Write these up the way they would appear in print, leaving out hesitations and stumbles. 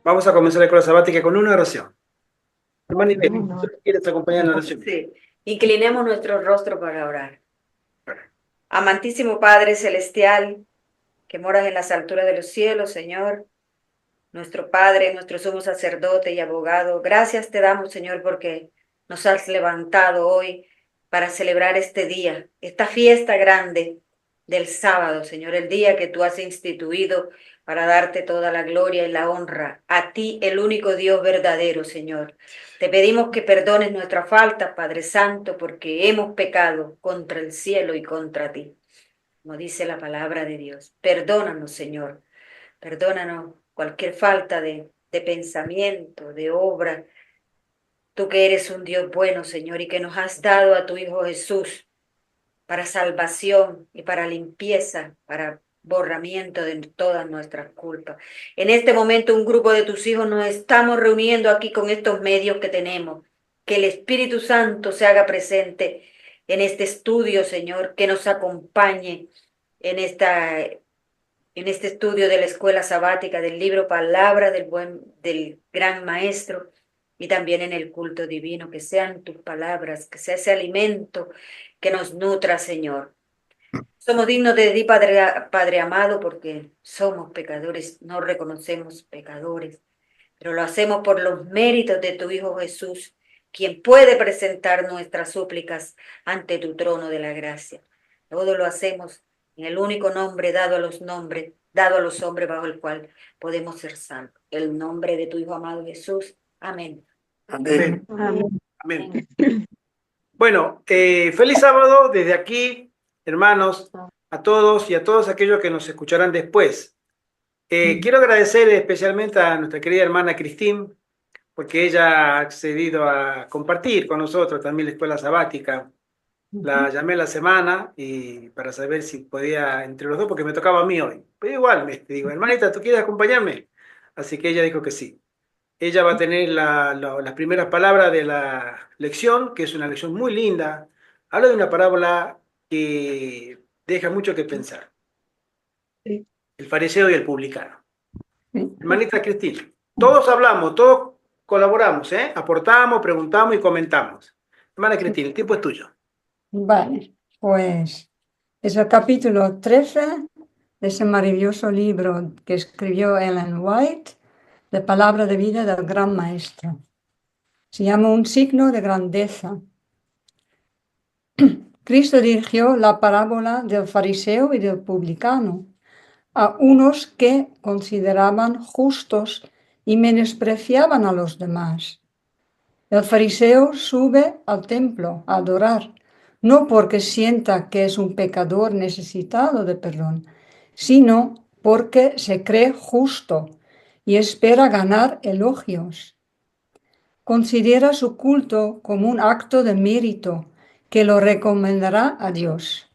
Vamos a comenzar la escuela sabática con una oración. Hermana Inés, ¿tú quieres acompañar en la oración? Sí, inclinemos nuestro rostro para orar. Amantísimo Padre Celestial, que moras en las alturas de los cielos, Señor, nuestro Padre, nuestro sumo sacerdote y abogado, gracias te damos, Señor, porque nos has levantado hoy para celebrar este día, esta fiesta grande del sábado, Señor, el día que tú has instituido para darte toda la gloria y la honra. A ti, el único Dios verdadero, Señor. Te pedimos que perdones nuestra falta, Padre Santo, porque hemos pecado contra el cielo y contra ti, como dice la palabra de Dios. Perdónanos, Señor. Perdónanos cualquier falta de pensamiento, de obra. Tú que eres un Dios bueno, Señor, y que nos has dado a tu Hijo Jesús para salvación y para limpieza, para borramiento de todas nuestras culpas. En este momento un grupo de tus hijos nos estamos reuniendo aquí con estos medios que tenemos. Que el Espíritu Santo se haga presente en este estudio, Señor, que nos acompañe en este estudio de la escuela sabática, del libro Palabra del gran maestro, y también en el culto divino, que sean tus palabras, que sea ese alimento que nos nutra, Señor. Somos dignos de ti, Padre amado, porque somos pecadores, no reconocemos pecadores, pero lo hacemos por los méritos de tu Hijo Jesús, quien puede presentar nuestras súplicas ante tu trono de la gracia. Todo lo hacemos en el único nombre dado a los hombres bajo el cual podemos ser salvos. El nombre de tu Hijo amado Jesús. Amén. Amén. Amén. Amén. Bueno, feliz sábado desde aquí, hermanos, a todos y a todos aquellos que nos escucharán después. Quiero agradecer especialmente a nuestra querida hermana Cristín, porque ella ha accedido a compartir con nosotros también la escuela sabática. La llamé la semana y para saber si podía entre los dos, porque me tocaba a mí hoy. Pero igual, me digo, hermanita, ¿tú quieres acompañarme? Así que ella dijo que sí. Ella va a tener las primeras palabras de la lección, que es una lección muy linda. Habla de una parábola que deja mucho que pensar. Sí. El fariseo y el publicano. Sí. Hermanita Cristina, todos hablamos, todos colaboramos, ¿eh? Aportamos, preguntamos y comentamos. Hermana Cristina, el tiempo es tuyo. Vale, pues es el capítulo 13 de ese maravilloso libro que escribió Ellen White, de Palabra de Vida del Gran Maestro. Se llama Un signo de grandeza. Cristo dirigió la parábola del fariseo y del publicano a unos que consideraban justos y menospreciaban a los demás. El fariseo sube al templo a adorar, no porque sienta que es un pecador necesitado de perdón, sino porque se cree justo y espera ganar elogios. Considera su culto como un acto de mérito que lo recomendará a Dios.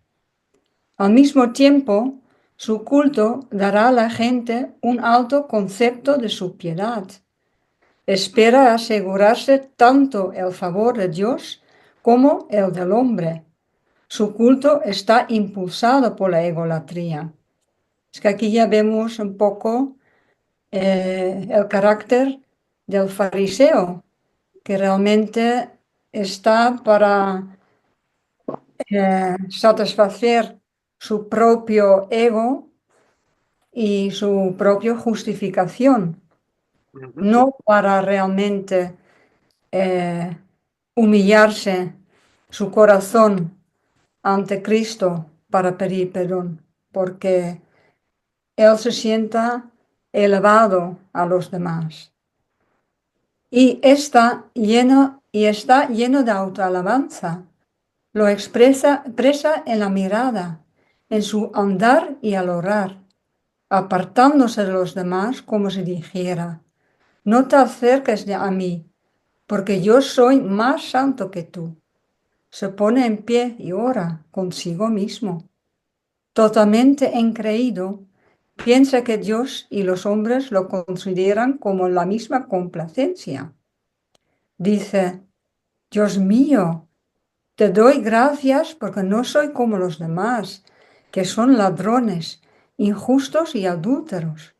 Al mismo tiempo, su culto dará a la gente un alto concepto de su piedad. Espera asegurarse tanto el favor de Dios como el del hombre. Su culto está impulsado por la egolatría. Es que aquí ya vemos un poco el carácter del fariseo, que realmente está para satisfacer su propio ego y su propia justificación, no para realmente humillarse su corazón ante Cristo para pedir perdón, porque Él se sienta elevado a los demás. Y está lleno de autoalabanza. Lo expresa en la mirada, en su andar y al orar, apartándose de los demás como si dijera: no te acerques a mí, porque yo soy más santo que tú. Se pone en pie y ora consigo mismo. Totalmente engreído, piensa que Dios y los hombres lo consideran como la misma complacencia. Dice: Dios mío, te doy gracias porque no soy como los demás, que son ladrones, injustos y adúlteros.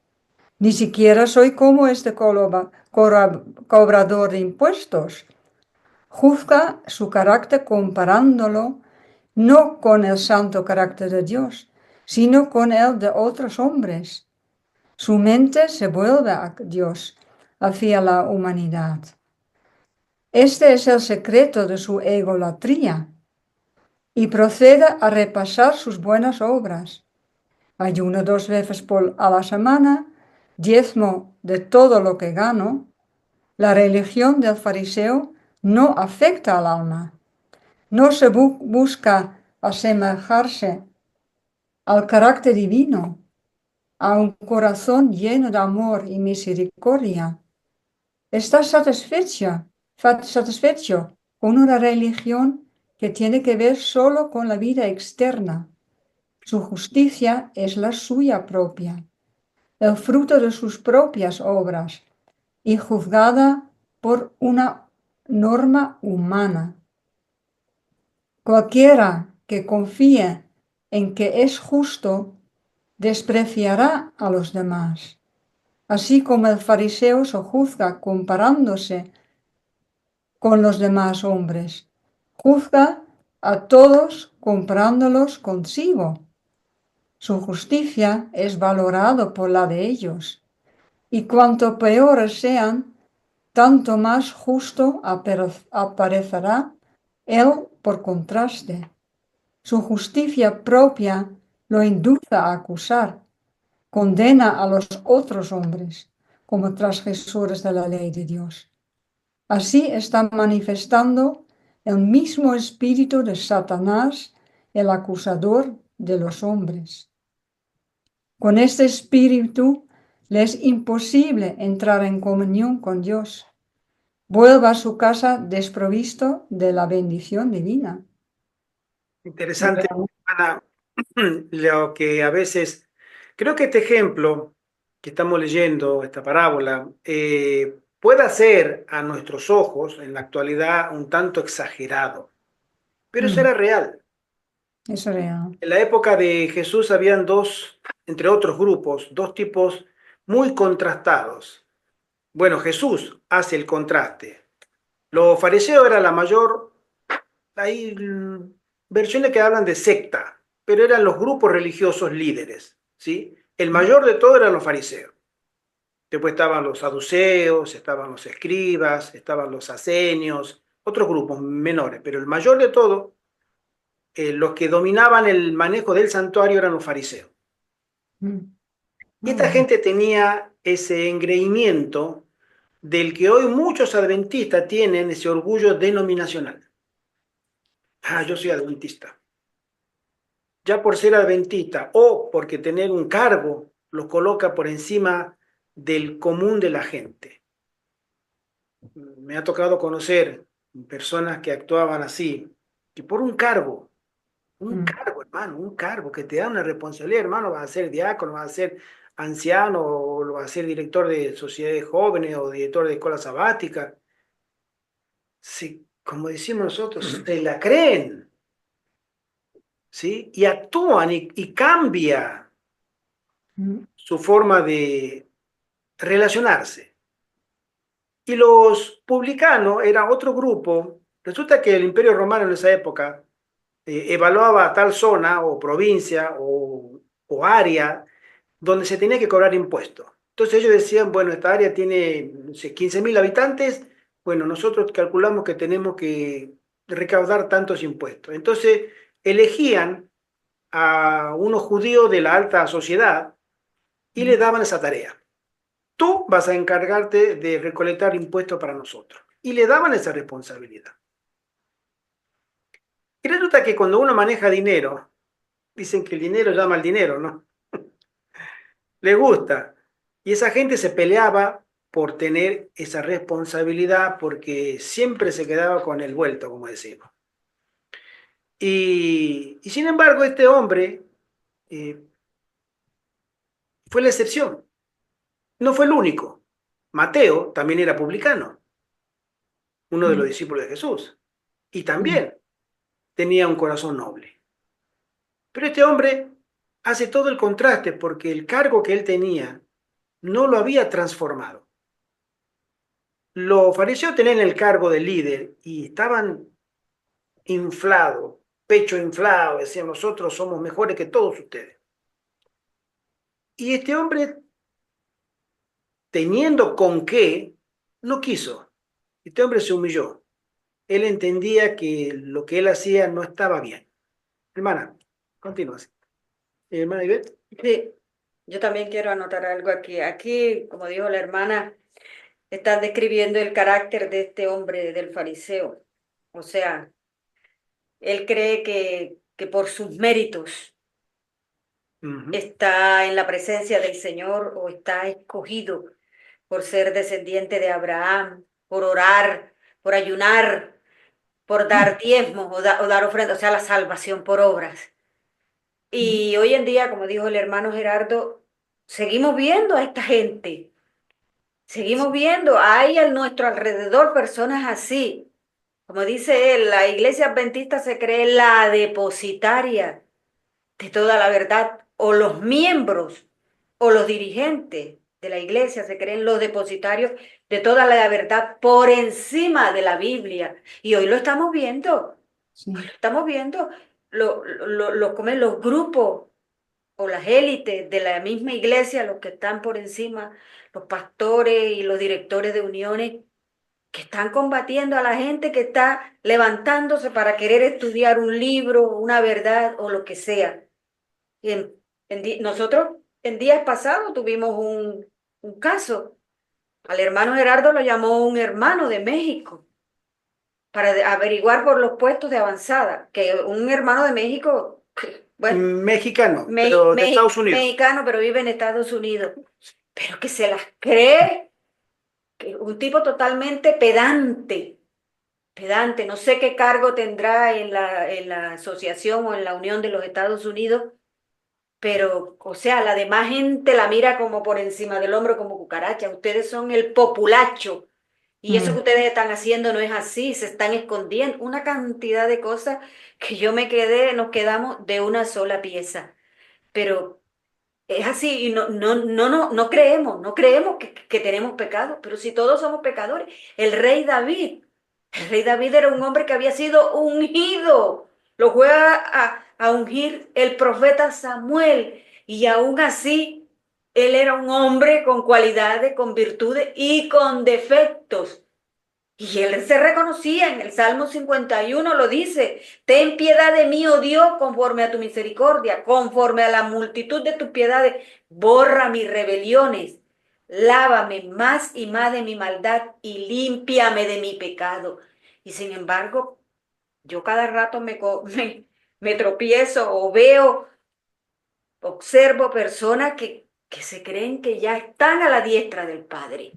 Ni siquiera soy como este cobrador de impuestos. Juzga su carácter comparándolo no con el santo carácter de Dios, sino con el de otros hombres. Su mente se vuelve a Dios, hacia la humanidad. Este es el secreto de su egolatría y procede a repasar sus buenas obras. Ayuno 2 veces a la semana, diezmo de todo lo que gano. La religión del fariseo no afecta al alma. No se busca asemejarse al carácter divino, a un corazón lleno de amor y misericordia. Está satisfecho con una religión que tiene que ver solo con la vida externa. Su justicia es la suya propia, el fruto de sus propias obras y juzgada por una norma humana. Cualquiera que confíe en que es justo despreciará a los demás, así como el fariseo se juzga comparándose con los demás hombres. Juzga a todos comparándolos consigo. Su justicia es valorada por la de ellos, y cuanto peores sean, tanto más justo aparecerá él por contraste. Su justicia propia lo induce a acusar, condena a los otros hombres como transgresores de la ley de Dios. Así está manifestando el mismo espíritu de Satanás, el acusador de los hombres. Con este espíritu le es imposible entrar en comunión con Dios. Vuelva a su casa desprovisto de la bendición divina. Interesante, Ana, lo que a veces, creo que este ejemplo que estamos leyendo, esta parábola, puede ser a nuestros ojos en la actualidad un tanto exagerado, pero eso era real. Es real. En la época de Jesús habían dos, entre otros grupos, dos tipos muy contrastados. Bueno, Jesús hace el contraste. Los fariseos era la mayor, hay versiones que hablan de secta, pero eran los grupos religiosos líderes, ¿sí? El mayor de todo eran los fariseos. Después estaban los saduceos, estaban los escribas, estaban los asenios, otros grupos menores, pero el mayor de todo, los que dominaban el manejo del santuario eran los fariseos. Y esta gente tenía ese engreimiento del que hoy muchos adventistas tienen, ese orgullo denominacional. Ah, yo soy adventista. Ya por ser adventista o porque tener un cargo lo coloca por encima del común de la gente. Me ha tocado conocer personas que actuaban así, que por un cargo, hermano, un cargo que te da una responsabilidad, hermano, vas a ser diácono, vas a ser anciano, o vas a ser director de sociedades jóvenes o director de escuela sabática. Sí, como decimos nosotros, te la creen, ¿sí? Y actúan y cambia su forma de relacionarse. Y los publicanos era otro grupo. Resulta que el Imperio Romano en esa época evaluaba tal zona o provincia o área donde se tenía que cobrar impuestos. Entonces ellos decían, bueno, esta área tiene, no sé, 15.000 habitantes, bueno, nosotros calculamos que tenemos que recaudar tantos impuestos. Entonces elegían a unos judíos de la alta sociedad y le daban esa tarea. Tú vas a encargarte de recolectar impuestos para nosotros. Y le daban esa responsabilidad. Y resulta que cuando uno maneja dinero, dicen que el dinero llama al dinero, ¿no? Le gusta. Y esa gente se peleaba por tener esa responsabilidad porque siempre se quedaba con el vuelto, como decimos. Y sin embargo, este hombre eh, fue la excepción. No fue el único. Mateo también era publicano, uno de los discípulos de Jesús. Y también tenía un corazón noble. Pero este hombre hace todo el contraste porque el cargo que él tenía no lo había transformado. Los fariseos tenían el cargo de líder y estaban inflados, pecho inflado, decían nosotros somos mejores que todos ustedes. Y este hombre, teniendo con qué, no quiso. Este hombre se humilló. Él entendía que lo que él hacía no estaba bien. Hermana, continúa. Hermana Ivette. Sí, yo también quiero anotar algo aquí. Aquí, como dijo la hermana, están describiendo el carácter de este hombre, del fariseo. O sea, él cree que por sus méritos Ujú. está en la presencia del Señor o está escogido por ser descendiente de Abraham, por orar, por ayunar, por dar diezmos o dar ofrendas, o sea, la salvación por obras. Y hoy en día, como dijo el hermano Gerardo, seguimos viendo a esta gente, seguimos viendo, hay a nuestro alrededor personas así. Como dice él, la iglesia adventista se cree la depositaria de toda la verdad, o los miembros o los dirigentes de la iglesia se creen los depositarios de toda la verdad por encima de la Biblia. Y hoy lo estamos viendo, hoy Sí. lo estamos viendo, como los grupos o las élites de la misma iglesia, los que están por encima, los pastores y los directores de uniones, que están combatiendo a la gente que está levantándose para querer estudiar un libro, una verdad o lo que sea. Y nosotros en días pasados tuvimos un caso. Al hermano Gerardo lo llamó un hermano de México para averiguar por los puestos de avanzada, que un hermano de México, bueno, Mexicano, pero de Estados Unidos. mexicano, pero vive en Estados Unidos, pero que se las cree, que un tipo totalmente pedante, pedante, no sé qué cargo tendrá en la asociación o en la Unión de los Estados Unidos, pero, o sea, la demás gente la mira como por encima del hombro como cucaracha. Ustedes son el populacho. Y eso que Mm. ustedes están haciendo no es así, se están escondiendo. Una cantidad de cosas que yo me quedé, nos quedamos de una sola pieza. Pero es así y no creemos, no creemos que tenemos pecado, pero si todos somos pecadores. El rey David era un hombre que había sido ungido, lo fue a ungir el profeta Samuel y aún así él era un hombre con cualidades, con virtudes y con defectos. Y él se reconocía en el Salmo 51, lo dice, ten piedad de mí, oh Dios, conforme a tu misericordia, conforme a la multitud de tus piedades, borra mis rebeliones, lávame más y más de mi maldad y límpiame de mi pecado. Y sin embargo, yo cada rato me tropiezo o veo, observo personas que se creen que ya están a la diestra del Padre,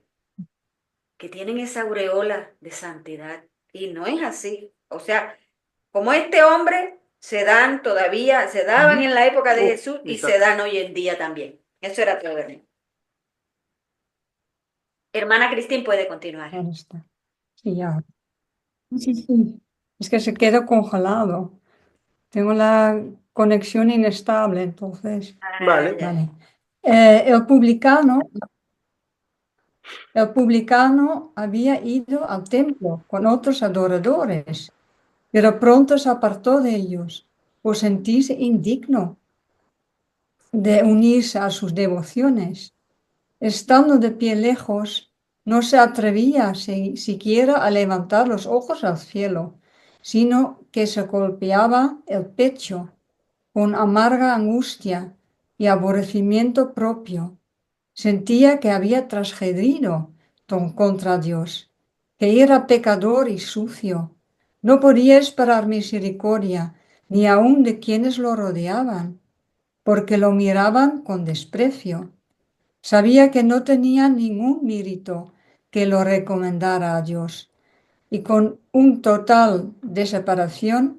que tienen esa aureola de santidad. Y no es así. O sea, como este hombre se dan todavía, se daban en la época de Jesús y se dan hoy en día también. Eso era todo, hermano. Hermana Cristín puede continuar. Ahí está. Sí, ya. Sí, sí. Es que se queda congelado. Tengo la conexión inestable, entonces. Ah, Vale. ya. Vale. El publicano había ido al templo con otros adoradores, pero pronto se apartó de ellos, pues sentís indigno de unirse a sus devociones. Estando de pie lejos, no se atrevía siquiera a levantar los ojos al cielo, sino que se golpeaba el pecho con amarga angustia y aborrecimiento propio. Sentía que había transgredido contra Dios, que era pecador y sucio. No podía esperar misericordia ni aun de quienes lo rodeaban, porque lo miraban con desprecio. Sabía que no tenía ningún mérito que lo recomendara a Dios, y con una total desesperación,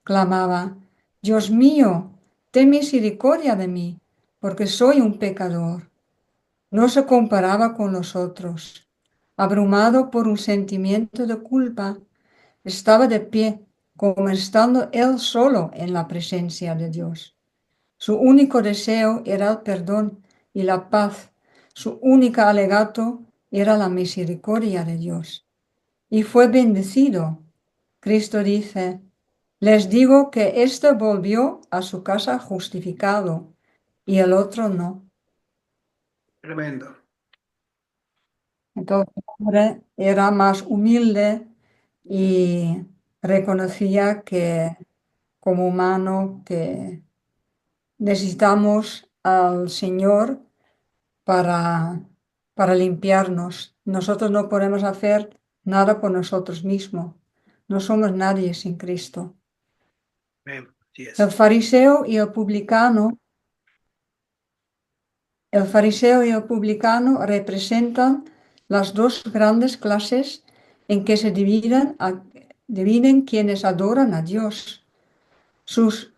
clamaba: Dios mío, ten misericordia de mí, porque soy un pecador. No se comparaba con los otros. Abrumado por un sentimiento de culpa, estaba de pie, como estando él solo en la presencia de Dios. Su único deseo era el perdón y la paz. Su único alegato era la misericordia de Dios. Y fue bendecido. Cristo dice, les digo que éste volvió a su casa justificado y el otro no. Tremendo. Entonces el hombre era más humilde y reconocía que como humano que necesitamos al Señor para, para limpiarnos. Nosotros no podemos hacer nada por nosotros mismos. No somos nadie sin Cristo. Amén. Así El es. fariseo y el publicano, el fariseo y el publicano representan las dos grandes clases en que se dividen quienes adoran a Dios. Sus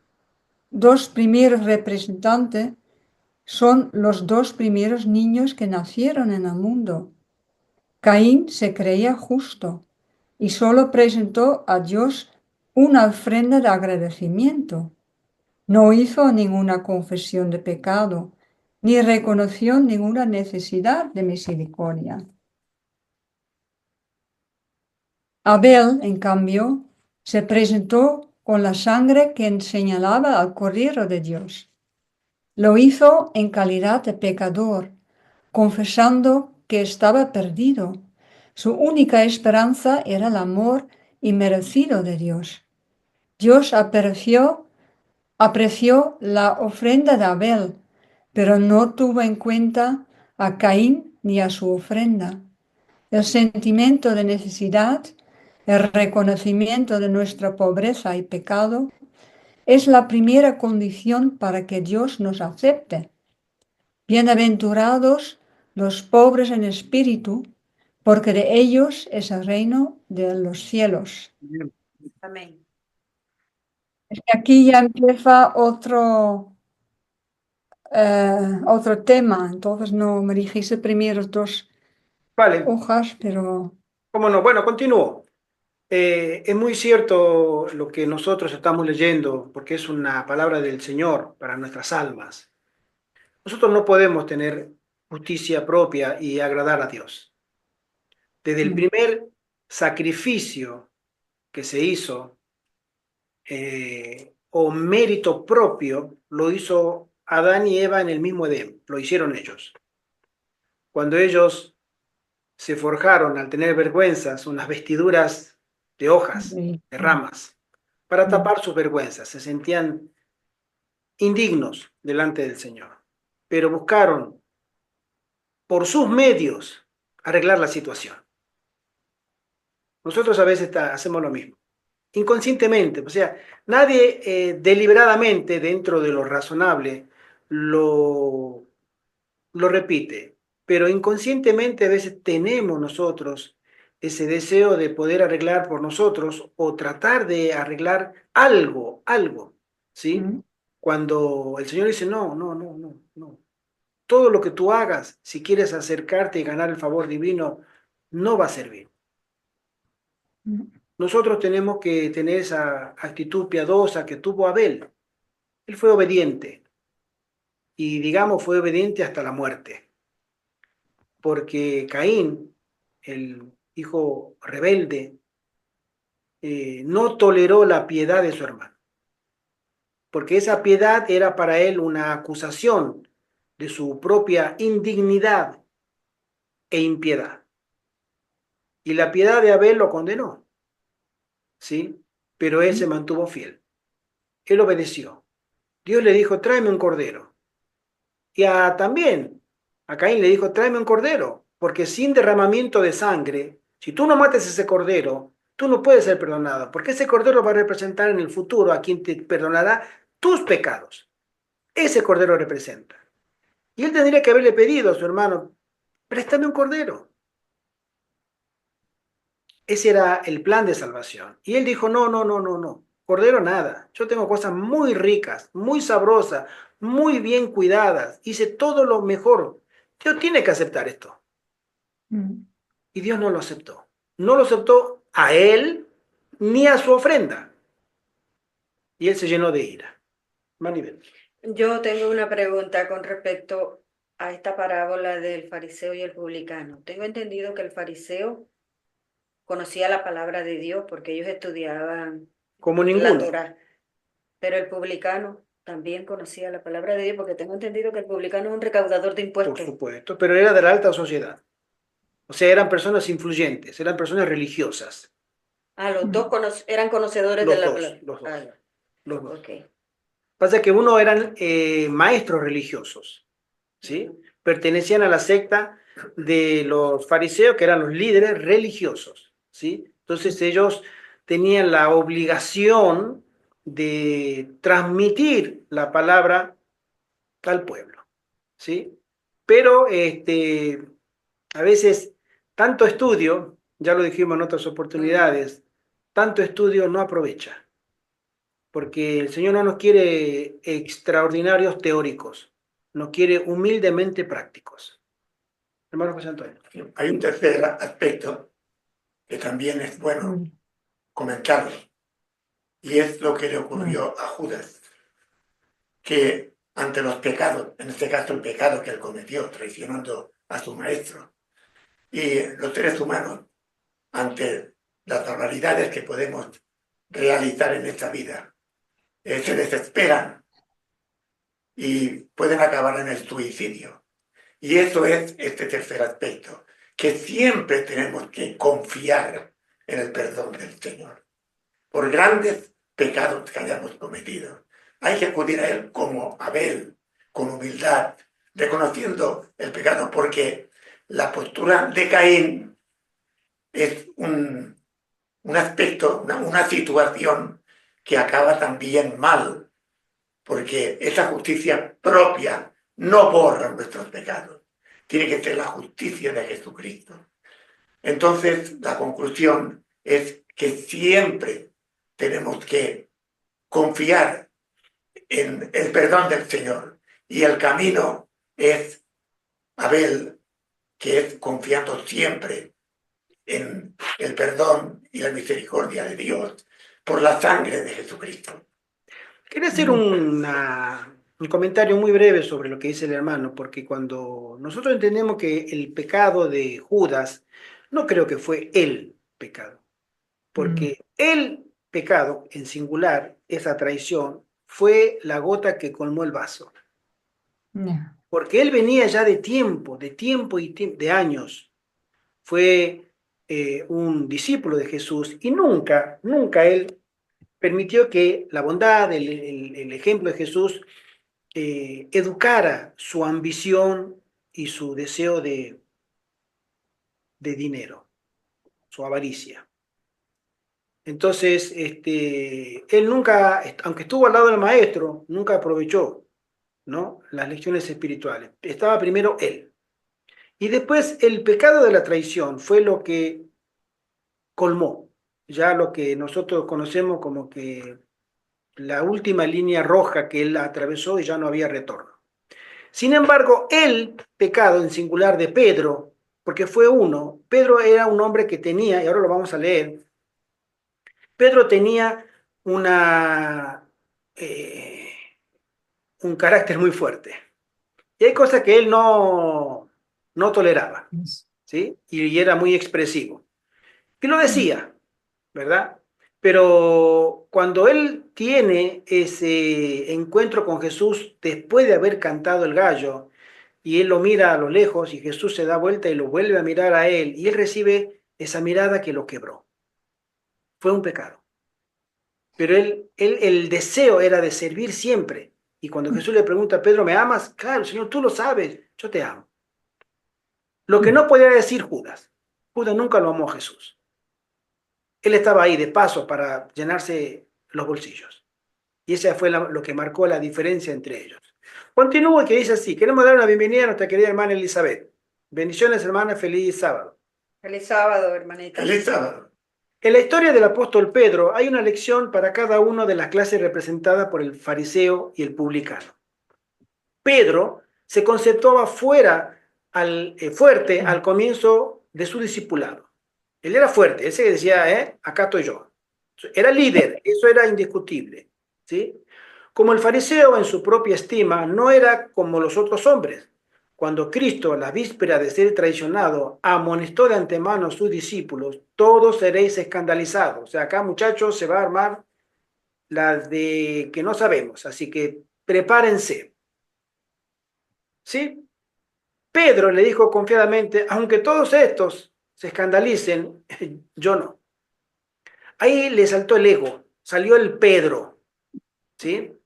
dos primeros representantes son los dos primeros niños que nacieron en el mundo. Caín se creía justo y solo presentó a Dios una ofrenda de agradecimiento. No hizo ninguna confesión de pecado, ni reconoció ninguna necesidad de misericordia. Abel, en cambio, se presentó con la sangre que señalaba al Cordero de Dios. Lo hizo en calidad de pecador, confesando que estaba perdido. Su única esperanza era el amor inmerecido de Dios. Dios apreció la ofrenda de Abel, pero no tuvo en cuenta a Caín ni a su ofrenda. El sentimiento de necesidad, el reconocimiento de nuestra pobreza y pecado, es la primera condición para que Dios nos acepte. Bienaventurados los pobres en espíritu, porque de ellos es el reino de los cielos. Amén. Es que aquí ya empieza otro tema, entonces no me dijiste primero dos Vale, hojas, pero cómo no. Bueno, continúo. Es muy cierto lo que nosotros estamos leyendo, porque es una palabra del Señor para nuestras almas. Nosotros no podemos tener justicia propia y agradar a Dios. Desde el primer sacrificio que se hizo, o mérito propio, lo hizo Adán y Eva en el mismo Edén, lo hicieron ellos. Cuando ellos se forjaron al tener vergüenzas, unas vestiduras de hojas, de ramas, para tapar sus vergüenzas, se sentían indignos delante del Señor, pero buscaron por sus medios arreglar la situación. Nosotros a veces hacemos lo mismo, inconscientemente, o sea, nadie deliberadamente dentro de lo razonable lo, lo repite, pero inconscientemente a veces tenemos nosotros ese deseo de poder arreglar por nosotros o tratar de arreglar algo, ¿sí? Cuando el Señor dice, no, no, no, no, no. Todo lo que tú hagas, si quieres acercarte y ganar el favor divino, no va a servir. Nosotros tenemos que tener esa actitud piadosa que tuvo Abel. Él fue obediente y, digamos, fue obediente hasta la muerte, porque Caín, el hijo rebelde, no toleró la piedad de su hermano, porque esa piedad era para él una acusación de su propia indignidad e impiedad. Y la piedad de Abel lo condenó, ¿sí? Pero él se mantuvo fiel. Él obedeció. Dios le dijo, tráeme un cordero. Y también a Caín le dijo, tráeme un cordero, porque sin derramamiento de sangre, si tú no mates ese cordero, tú no puedes ser perdonado, porque ese cordero va a representar en el futuro a quien te perdonará tus pecados. Ese cordero representa. Y él tendría que haberle pedido a su hermano, préstame un cordero. Ese era el plan de salvación. Y él dijo, no, no, no, no, no. Cordero nada. Yo tengo cosas muy ricas, muy sabrosas, muy bien cuidadas. Hice todo lo mejor. Dios tiene que aceptar esto. Y Dios no lo aceptó. No lo aceptó a él ni a su ofrenda. Y él se llenó de ira. Maribel. Yo tengo una pregunta con respecto a esta parábola del fariseo y el publicano. Tengo entendido que el fariseo conocía la palabra de Dios porque ellos estudiaban Como la ninguno, Torá, pero el publicano también conocía la palabra de Dios porque tengo entendido que el publicano es un recaudador de por impuestos. supuesto, pero era de la alta sociedad. O sea, eran personas influyentes, eran personas religiosas. Ah, los dos eran conocedores de Los la dos, palabra. los Ah, dos, ya. los dos. Ok. Pasa que uno eran maestros religiosos, ¿sí? Ujú. Pertenecían a la secta de los fariseos, que eran los líderes religiosos, ¿sí? Entonces ellos tenían la obligación de transmitir la palabra al pueblo, ¿sí? Pero a veces tanto estudio, ya lo dijimos en otras oportunidades, tanto estudio no aprovecha, porque el Señor no nos quiere extraordinarios teóricos, nos quiere humildemente prácticos. Hermano José Antonio. Hay un tercer aspecto que también es bueno comentarlo, y es lo que le ocurrió a Judas, que ante los pecados, en este caso el pecado que él cometió, traicionando a su maestro, y los seres humanos, ante las barbaridades que podemos realizar en esta vida, se desesperan y pueden acabar en el suicidio. Y eso es este tercer aspecto, que siempre tenemos que confiar en el perdón del Señor. Por grandes pecados que hayamos cometido, hay que acudir a Él como Abel, con humildad, reconociendo el pecado, porque la postura de Caín es un aspecto, una situación que acaba también mal, porque esa justicia propia no borra nuestros pecados. Tiene que ser la justicia de Jesucristo. Entonces, la conclusión es que siempre tenemos que confiar en el perdón del Señor. Y el camino es Abel, que es confiando siempre en el perdón y la misericordia de Dios por la sangre de Jesucristo. Quería hacer un comentario muy breve sobre lo que dice el hermano, porque cuando nosotros entendemos que el pecado de Judas, no creo que fue el pecado, porque el pecado en singular, esa traición, fue la gota que colmó el vaso, porque él venía ya de tiempo de años, fue un discípulo de Jesús y nunca él permitió que la bondad, el ejemplo de Jesús educara su ambición y su deseo de dinero, su avaricia. Entonces, él nunca, aunque estuvo al lado del maestro, nunca aprovechó, ¿no?, las lecciones espirituales. Estaba primero él. Y después el pecado de la traición fue lo que colmó, ya lo que nosotros conocemos como que la última línea roja que él atravesó y ya no había retorno. Sin embargo, el pecado en singular de Pedro, porque fue uno, Pedro era un hombre que tenía, y ahora lo vamos a leer, Pedro tenía eh, un carácter muy fuerte. Y hay cosas que él no toleraba, ¿sí? Y era muy expresivo. Y lo decía, ¿verdad? Pero cuando él tiene ese encuentro con Jesús después de haber cantado el gallo, y él lo mira a lo lejos y Jesús se da vuelta y lo vuelve a mirar a él, y él recibe esa mirada que lo quebró. Fue un pecado. Pero el deseo era de servir siempre. Y cuando Jesús le pregunta a Pedro, ¿me amas? Claro, Señor, tú lo sabes, yo te amo. Lo que no podía decir Judas. Judas nunca lo amó a Jesús. Él estaba ahí de paso para llenarse los bolsillos. Y esa fue lo que marcó la diferencia entre ellos. Continúo, que dice así: queremos dar una bienvenida a nuestra querida hermana Elizabeth. Bendiciones, hermana, feliz sábado. Feliz sábado, hermanita. Feliz sábado. En la historia del apóstol Pedro hay una lección para cada una de las clases representadas por el fariseo y el publicano. Pedro se conceptuaba fuerte al comienzo de su discipulado. Él era fuerte, él se decía, acá estoy yo. Era líder, eso era indiscutible, ¿sí? Como el fariseo en su propia estima no era como los otros hombres. Cuando Cristo, a la víspera de ser traicionado, amonestó de antemano a sus discípulos, todos seréis escandalizados. O sea, acá, muchachos, se va a armar la de que no sabemos, así que prepárense. ¿Sí? Pedro le dijo confiadamente, aunque todos estos se escandalicen, yo no. Ahí le saltó el ego, salió el Pedro, ¿sí?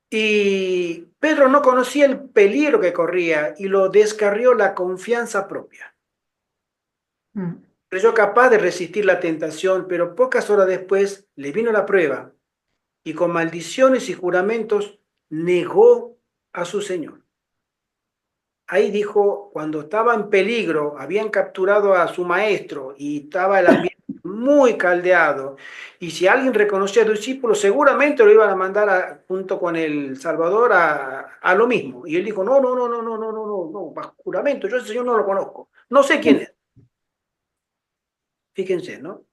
Y Pedro no conocía el peligro que corría y lo descarrió la confianza propia. Creyó capaz de resistir la tentación, pero pocas horas después le vino la prueba y con maldiciones y juramentos negó a su Señor. Ahí dijo, cuando estaba en peligro, habían capturado a su maestro y estaba el ambiente muy caldeado. Y si alguien reconocía a los discípulos, seguramente lo iban a mandar junto con el Salvador a lo mismo. Y él dijo, no, no, no, no, no, no, no, no, no, bajo juramento, yo ese Señor no lo conozco. No sé quién es. Fíjense, ¿no?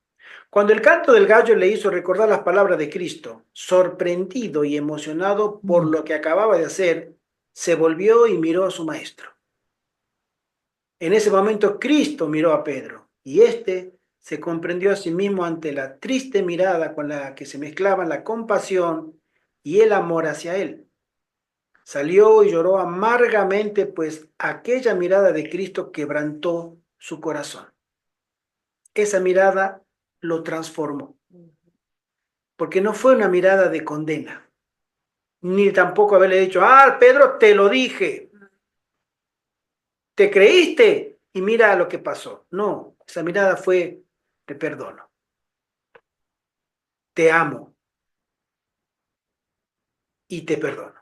Cuando el canto del gallo le hizo recordar las palabras de Cristo, sorprendido y emocionado por lo que acababa de hacer, se volvió y miró a su maestro. En ese momento Cristo miró a Pedro y éste se comprendió a sí mismo ante la triste mirada con la que se mezclaban la compasión y el amor hacia él. Salió y lloró amargamente, pues aquella mirada de Cristo quebrantó su corazón. Esa mirada lo transformó, porque no fue una mirada de condena, ni tampoco haberle dicho, Pedro, te lo dije, te creíste y mira lo que pasó. No, esa mirada fue, te perdono, te amo y te perdono.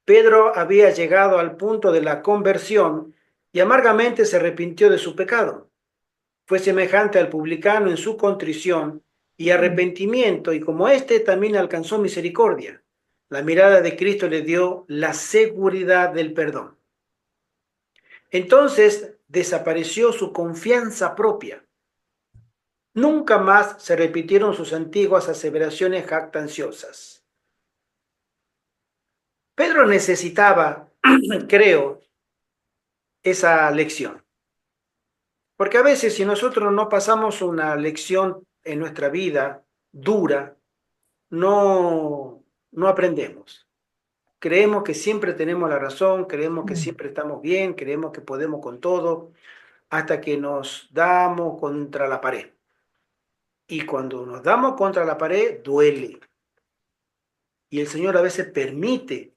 Pedro había llegado al punto de la conversión y amargamente se arrepintió de su pecado. Fue semejante al publicano en su contrición y arrepentimiento, y como éste también alcanzó misericordia. La mirada de Cristo le dio la seguridad del perdón. Entonces desapareció su confianza propia. Nunca más se repitieron sus antiguas aseveraciones jactanciosas. Pedro necesitaba, creo, esa lección. Porque a veces si nosotros no pasamos una lección en nuestra vida dura, no aprendemos. Creemos que siempre tenemos la razón, creemos que siempre estamos bien, creemos que podemos con todo, hasta que nos damos contra la pared. Y cuando nos damos contra la pared, duele. Y el Señor a veces permite,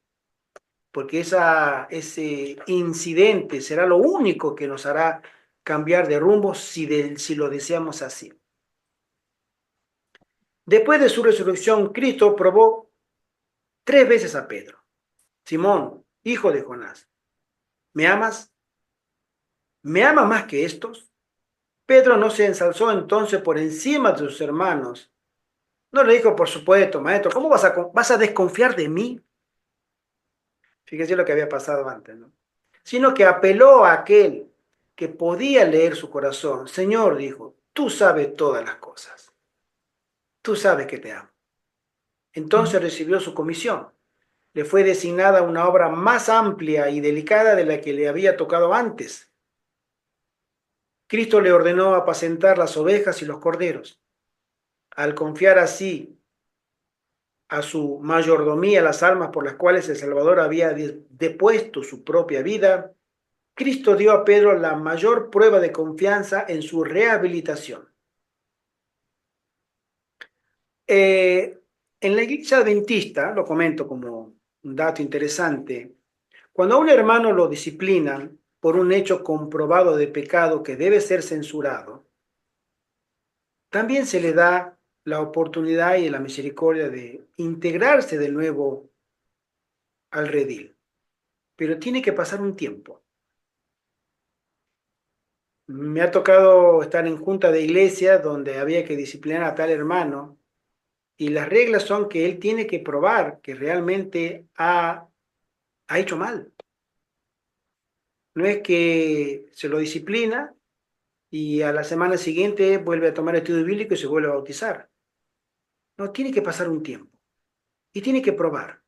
porque ese incidente será lo único que nos hará cambiar de rumbo si lo deseamos así. Después de su resurrección, Cristo probó 3 veces a Pedro. Simón, hijo de Jonás, ¿me amas? ¿Me amas más que estos? Pedro no se ensalzó entonces por encima de sus hermanos. No le dijo, por supuesto, maestro, ¿cómo vas a desconfiar de mí? Fíjese lo que había pasado antes, ¿no? Sino que apeló a aquel que podía leer su corazón. Señor, dijo, tú sabes todas las cosas. Tú sabes que te amo. Entonces recibió su comisión. Le fue designada una obra más amplia y delicada de la que le había tocado antes. Cristo le ordenó apacentar las ovejas y los corderos. Al confiar así a su mayordomía las almas por las cuales el Salvador había depuesto su propia vida, Cristo dio a Pedro la mayor prueba de confianza en su rehabilitación. En la iglesia adventista, lo comento como un dato interesante, cuando a un hermano lo disciplinan por un hecho comprobado de pecado que debe ser censurado, también se le da la oportunidad y la misericordia de integrarse de nuevo al redil. Pero tiene que pasar un tiempo. Me ha tocado estar en junta de iglesia donde había que disciplinar a tal hermano y las reglas son que él tiene que probar que realmente ha hecho mal. No es que se lo disciplina y a la semana siguiente vuelve a tomar estudio bíblico y se vuelve a bautizar. No, tiene que pasar un tiempo. y tiene que probar.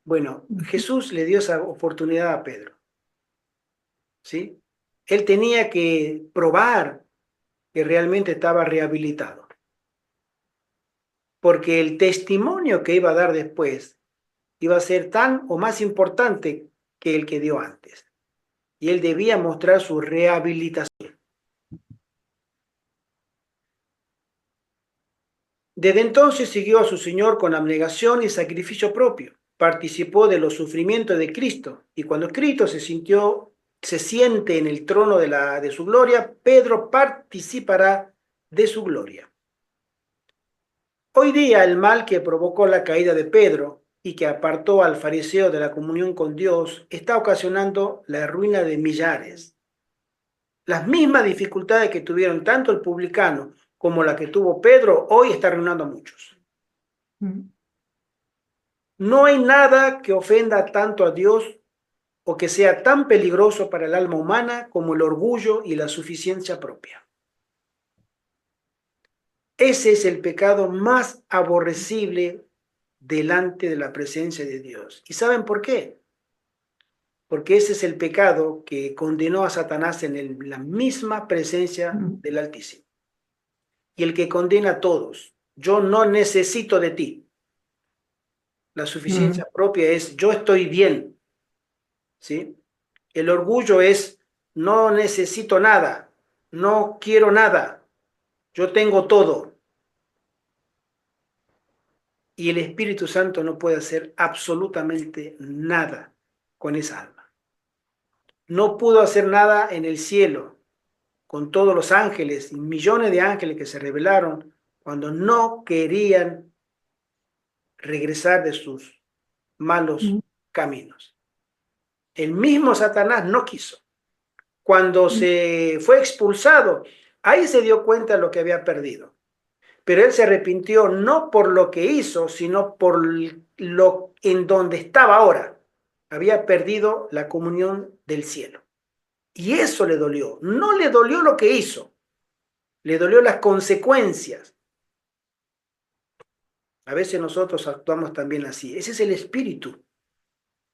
Bueno, Jesús le dio esa oportunidad a Pedro, ¿sí? Él tenía que probar que realmente estaba rehabilitado, porque el testimonio que iba a dar después iba a ser tan o más importante que el que dio antes. Y él debía mostrar su rehabilitación. Desde entonces siguió a su Señor con abnegación y sacrificio propio. Participó de los sufrimientos de Cristo. Y cuando Cristo se siente en el trono de su gloria, Pedro participará de su gloria. Hoy día el mal que provocó la caída de Pedro y que apartó al fariseo de la comunión con Dios está ocasionando la ruina de millares. Las mismas dificultades que tuvieron tanto el publicano como la que tuvo Pedro, hoy está arruinando a muchos. No hay nada que ofenda tanto a Dios o que sea tan peligroso para el alma humana como el orgullo y la suficiencia propia. Ese es el pecado más aborrecible delante de la presencia de Dios. ¿Y saben por qué? Porque ese es el pecado que condenó a Satanás en la misma presencia del Altísimo. Y el que condena a todos. Yo no necesito de ti. La suficiencia propia es yo estoy bien. ¿Sí? El orgullo es no necesito nada, no quiero nada, yo tengo todo. Y el Espíritu Santo no puede hacer absolutamente nada con esa alma. No pudo hacer nada en el cielo con todos los ángeles y millones de ángeles que se rebelaron cuando no querían regresar de sus malos caminos. El mismo Satanás no quiso. Cuando se fue expulsado, ahí se dio cuenta de lo que había perdido. Pero él se arrepintió no por lo que hizo, sino por lo en donde estaba ahora. Había perdido la comunión del cielo. Y eso le dolió. No le dolió lo que hizo, le dolió las consecuencias. A veces nosotros actuamos también así. Ese es el espíritu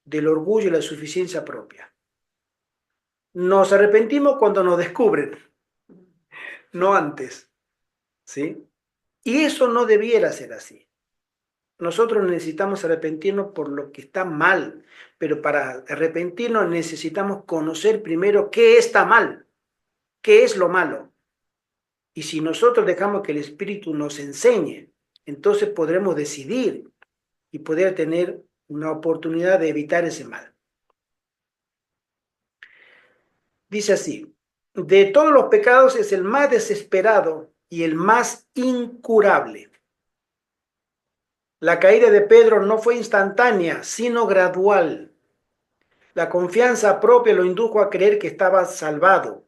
del orgullo y la suficiencia propia. Nos arrepentimos cuando nos descubren, no antes, ¿sí? Y eso no debiera ser así. Nosotros necesitamos arrepentirnos por lo que está mal, pero para arrepentirnos necesitamos conocer primero qué está mal, qué es lo malo. Y si nosotros dejamos que el Espíritu nos enseñe, entonces podremos decidir y poder tener una oportunidad de evitar ese mal. Dice así, de todos los pecados es el más desesperado y el más incurable. La caída de Pedro no fue instantánea, sino gradual. La confianza propia lo indujo a creer que estaba salvado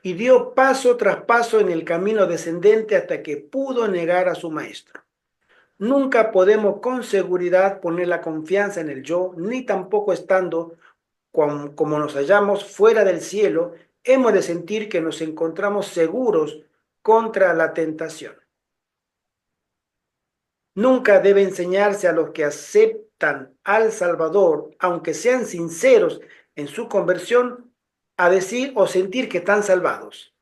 y dio paso tras paso en el camino descendente hasta que pudo negar a su maestro. Nunca podemos con seguridad poner la confianza en el yo, ni tampoco estando como nos hallamos fuera del cielo, hemos de sentir que nos encontramos seguros contra la tentación. Nunca debe enseñarse a los que aceptan al Salvador, aunque sean sinceros en su conversión, a decir o sentir que están salvados.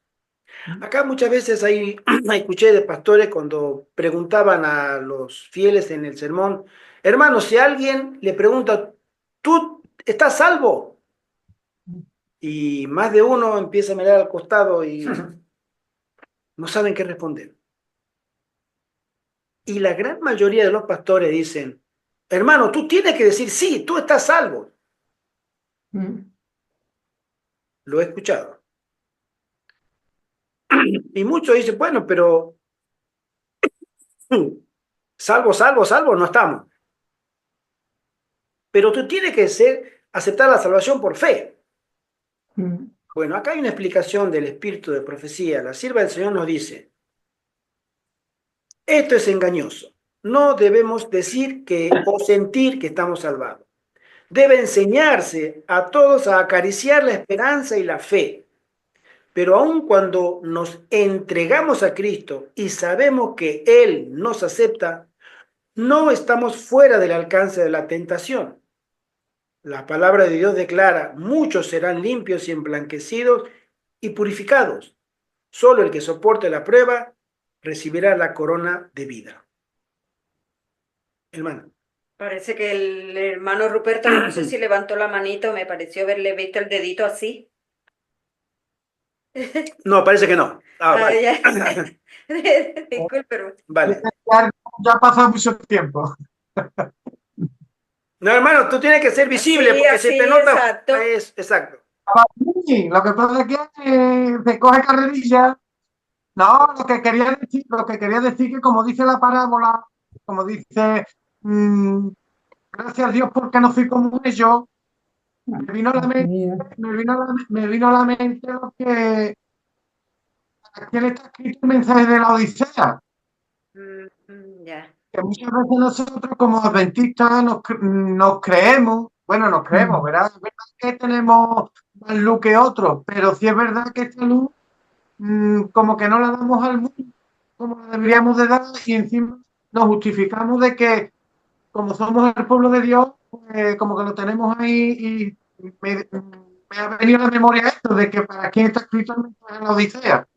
Acá muchas veces escuché de pastores cuando preguntaban a los fieles en el sermón, hermano, si alguien le pregunta, ¿tú estás salvo? Y más de uno empieza a mirar al costado y no saben qué responder. Y la gran mayoría de los pastores dicen, hermano, tú tienes que decir, sí, tú estás salvo. Lo he escuchado. Y muchos dicen, bueno, pero salvo, no estamos. Pero tú tienes que aceptar la salvación por fe. Bueno, acá hay una explicación del espíritu de profecía. La sierva del Señor nos dice, esto es engañoso. No debemos decir o sentir que estamos salvados. Debe enseñarse a todos a acariciar la esperanza y la fe. Pero aun cuando nos entregamos a Cristo y sabemos que Él nos acepta, no estamos fuera del alcance de la tentación. La palabra de Dios declara, muchos serán limpios y emblanquecidos y purificados. Solo el que soporte la prueba recibirá la corona de vida. Hermano. Parece que el hermano Ruperto, yo no sé si levantó la manita o me pareció verle visto el dedito así. No, parece que no. Ah, Ah, vale. ya. Disculpe, pero Vale. Ya ha pasado mucho tiempo. No, hermano, tú tienes que ser visible sí, porque se te así, nota. exacto. Exacto. Sí, lo que pasa es que se coge carrerilla. No, lo que quería decir que como dice la parábola, como dice, gracias a Dios porque no fui como ellos, me vino a la mente, me vino a la mente lo que aquí está escrito el mensaje de la Odisea. Ya. Que muchas veces nosotros como adventistas nos creemos, bueno, nos creemos, ¿verdad? Es verdad que tenemos más luz que otros, pero sí es verdad que esta luz como que no la damos al mundo como la deberíamos de dar y encima nos justificamos de que como somos el pueblo de Dios, pues, como que lo tenemos ahí y me ha venido a la memoria esto de que para quién está escrito el mensaje de la Odisea.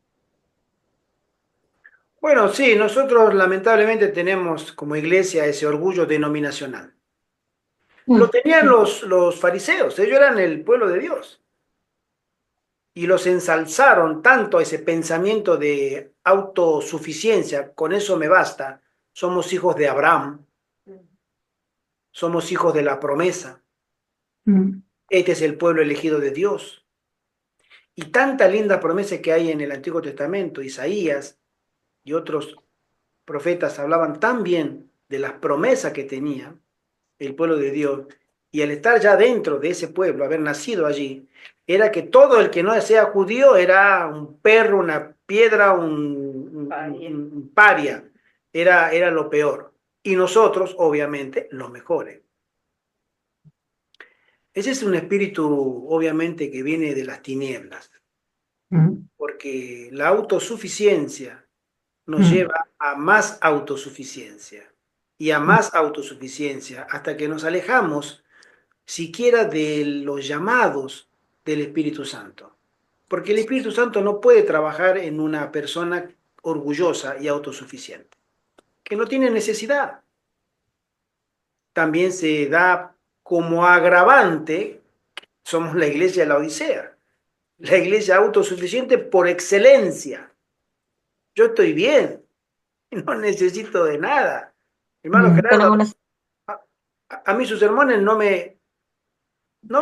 Bueno, sí, nosotros lamentablemente tenemos como iglesia ese orgullo denominacional. Lo tenían los fariseos, ellos eran el pueblo de Dios. Y los ensalzaron tanto ese pensamiento de autosuficiencia, con eso me basta, somos hijos de Abraham, somos hijos de la promesa, este es el pueblo elegido de Dios. Y tanta linda promesa que hay en el Antiguo Testamento, Isaías y otros profetas hablaban tan bien de las promesas que tenía el pueblo de Dios, y al estar ya dentro de ese pueblo, haber nacido allí, era que todo el que no sea judío era un perro, una piedra, un paria, era lo peor. Y nosotros, obviamente, los mejores. Ese es un espíritu, obviamente, que viene de las tinieblas, porque la autosuficiencia nos lleva a más autosuficiencia y a más autosuficiencia hasta que nos alejamos siquiera de los llamados del Espíritu Santo. Porque el Espíritu Santo no puede trabajar en una persona orgullosa y autosuficiente, que no tiene necesidad. También se da como agravante, somos la iglesia de la Odisea, la iglesia autosuficiente por excelencia. Yo estoy bien, no necesito de nada. Hermano Gerardo, a mí sus sermones no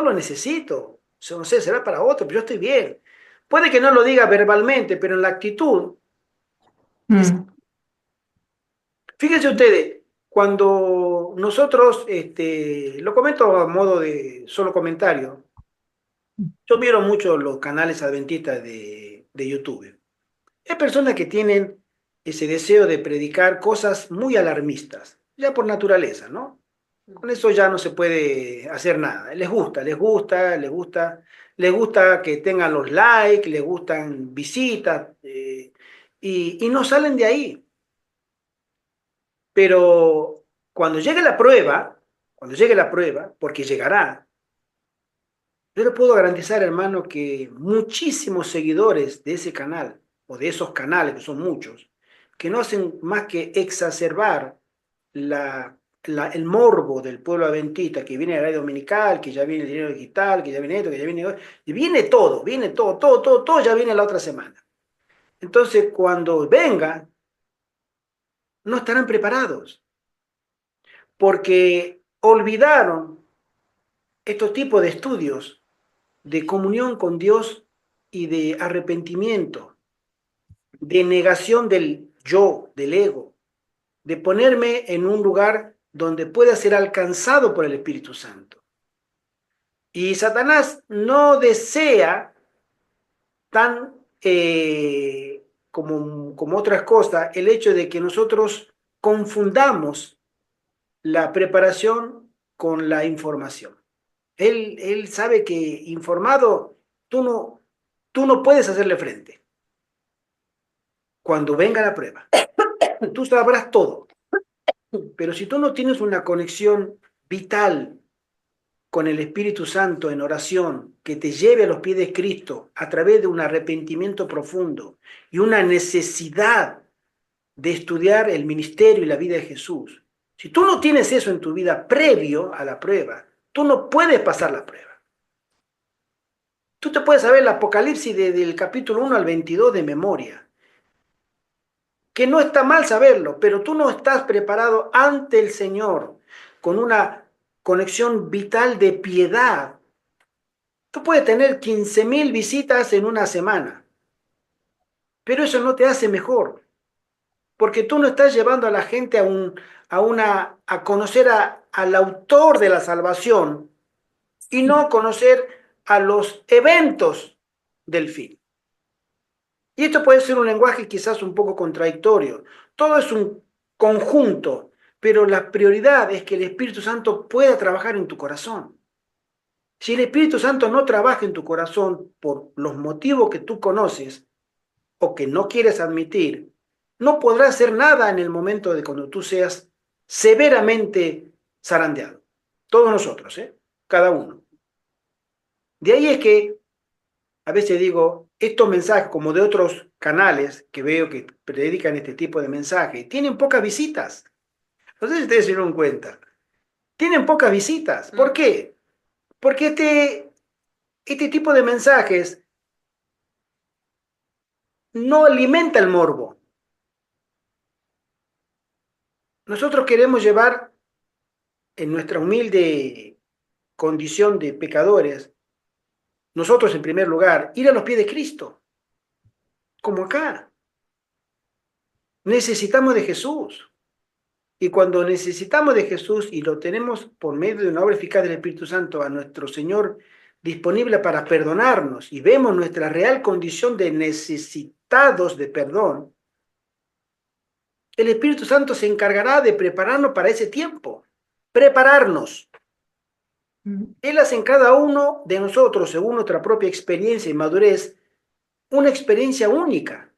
lo necesito. No sé, será para otro, pero yo estoy bien. Puede que no lo diga verbalmente, pero en la actitud. Fíjense ustedes, cuando nosotros, lo comento a modo de solo comentario, yo miro mucho los canales adventistas de YouTube. Hay personas que tienen ese deseo de predicar cosas muy alarmistas, ya por naturaleza, ¿no? Con eso ya no se puede hacer nada. Les gusta que tengan los likes, les gustan visitas, y no salen de ahí. Pero cuando llegue la prueba, porque llegará, yo le puedo garantizar, hermano, que muchísimos seguidores de ese canal, o de esos canales, que son muchos, que no hacen más que exacerbar el morbo del pueblo adventista, que viene la ley dominical, que ya viene el dinero digital, que ya viene esto, que ya viene... Y viene todo, ya viene la otra semana. Entonces, cuando venga, no estarán preparados, porque olvidaron estos tipos de estudios de comunión con Dios y de arrepentimiento, de negación del yo, del ego, de ponerme en un lugar donde pueda ser alcanzado por el Espíritu Santo. Y Satanás no desea tan como otras cosas el hecho de que nosotros confundamos la preparación con la información. Él sabe que informado tú no puedes hacerle frente. Cuando venga la prueba, tú sabrás todo. Pero si tú no tienes una conexión vital con el Espíritu Santo en oración, que te lleve a los pies de Cristo a través de un arrepentimiento profundo y una necesidad de estudiar el ministerio y la vida de Jesús, si tú no tienes eso en tu vida previo a la prueba, tú no puedes pasar la prueba. Tú te puedes saber el Apocalipsis del capítulo 1 al 22 de memoria, que no está mal saberlo, pero tú no estás preparado ante el Señor con una conexión vital de piedad. Tú puedes tener 15.000 visitas en una semana, pero eso no te hace mejor, porque tú no estás llevando a la gente a conocer al autor de la salvación y no conocer a los eventos del fin. Y esto puede ser un lenguaje quizás un poco contradictorio. Todo es un conjunto, pero la prioridad es que el Espíritu Santo pueda trabajar en tu corazón. Si el Espíritu Santo no trabaja en tu corazón por los motivos que tú conoces o que no quieres admitir, no podrás hacer nada en el momento de cuando tú seas severamente zarandeado. Todos nosotros, ¿eh? Cada uno. De ahí es que a veces digo, estos mensajes, como de otros canales que veo que predican este tipo de mensajes, tienen pocas visitas. No sé si ustedes se dieron cuenta. Tienen pocas visitas. ¿Por qué? Porque este tipo de mensajes no alimenta el morbo. Nosotros queremos llevar en nuestra humilde condición de pecadores, nosotros en primer lugar, ir a los pies de Cristo, como acá. Necesitamos de Jesús. Y cuando necesitamos de Jesús y lo tenemos por medio de una obra eficaz del Espíritu Santo a nuestro Señor disponible para perdonarnos y vemos nuestra real condición de necesitados de perdón, el Espíritu Santo se encargará de prepararnos para ese tiempo. Prepararnos. Él hace en cada uno de nosotros, según nuestra propia experiencia y madurez, una experiencia única.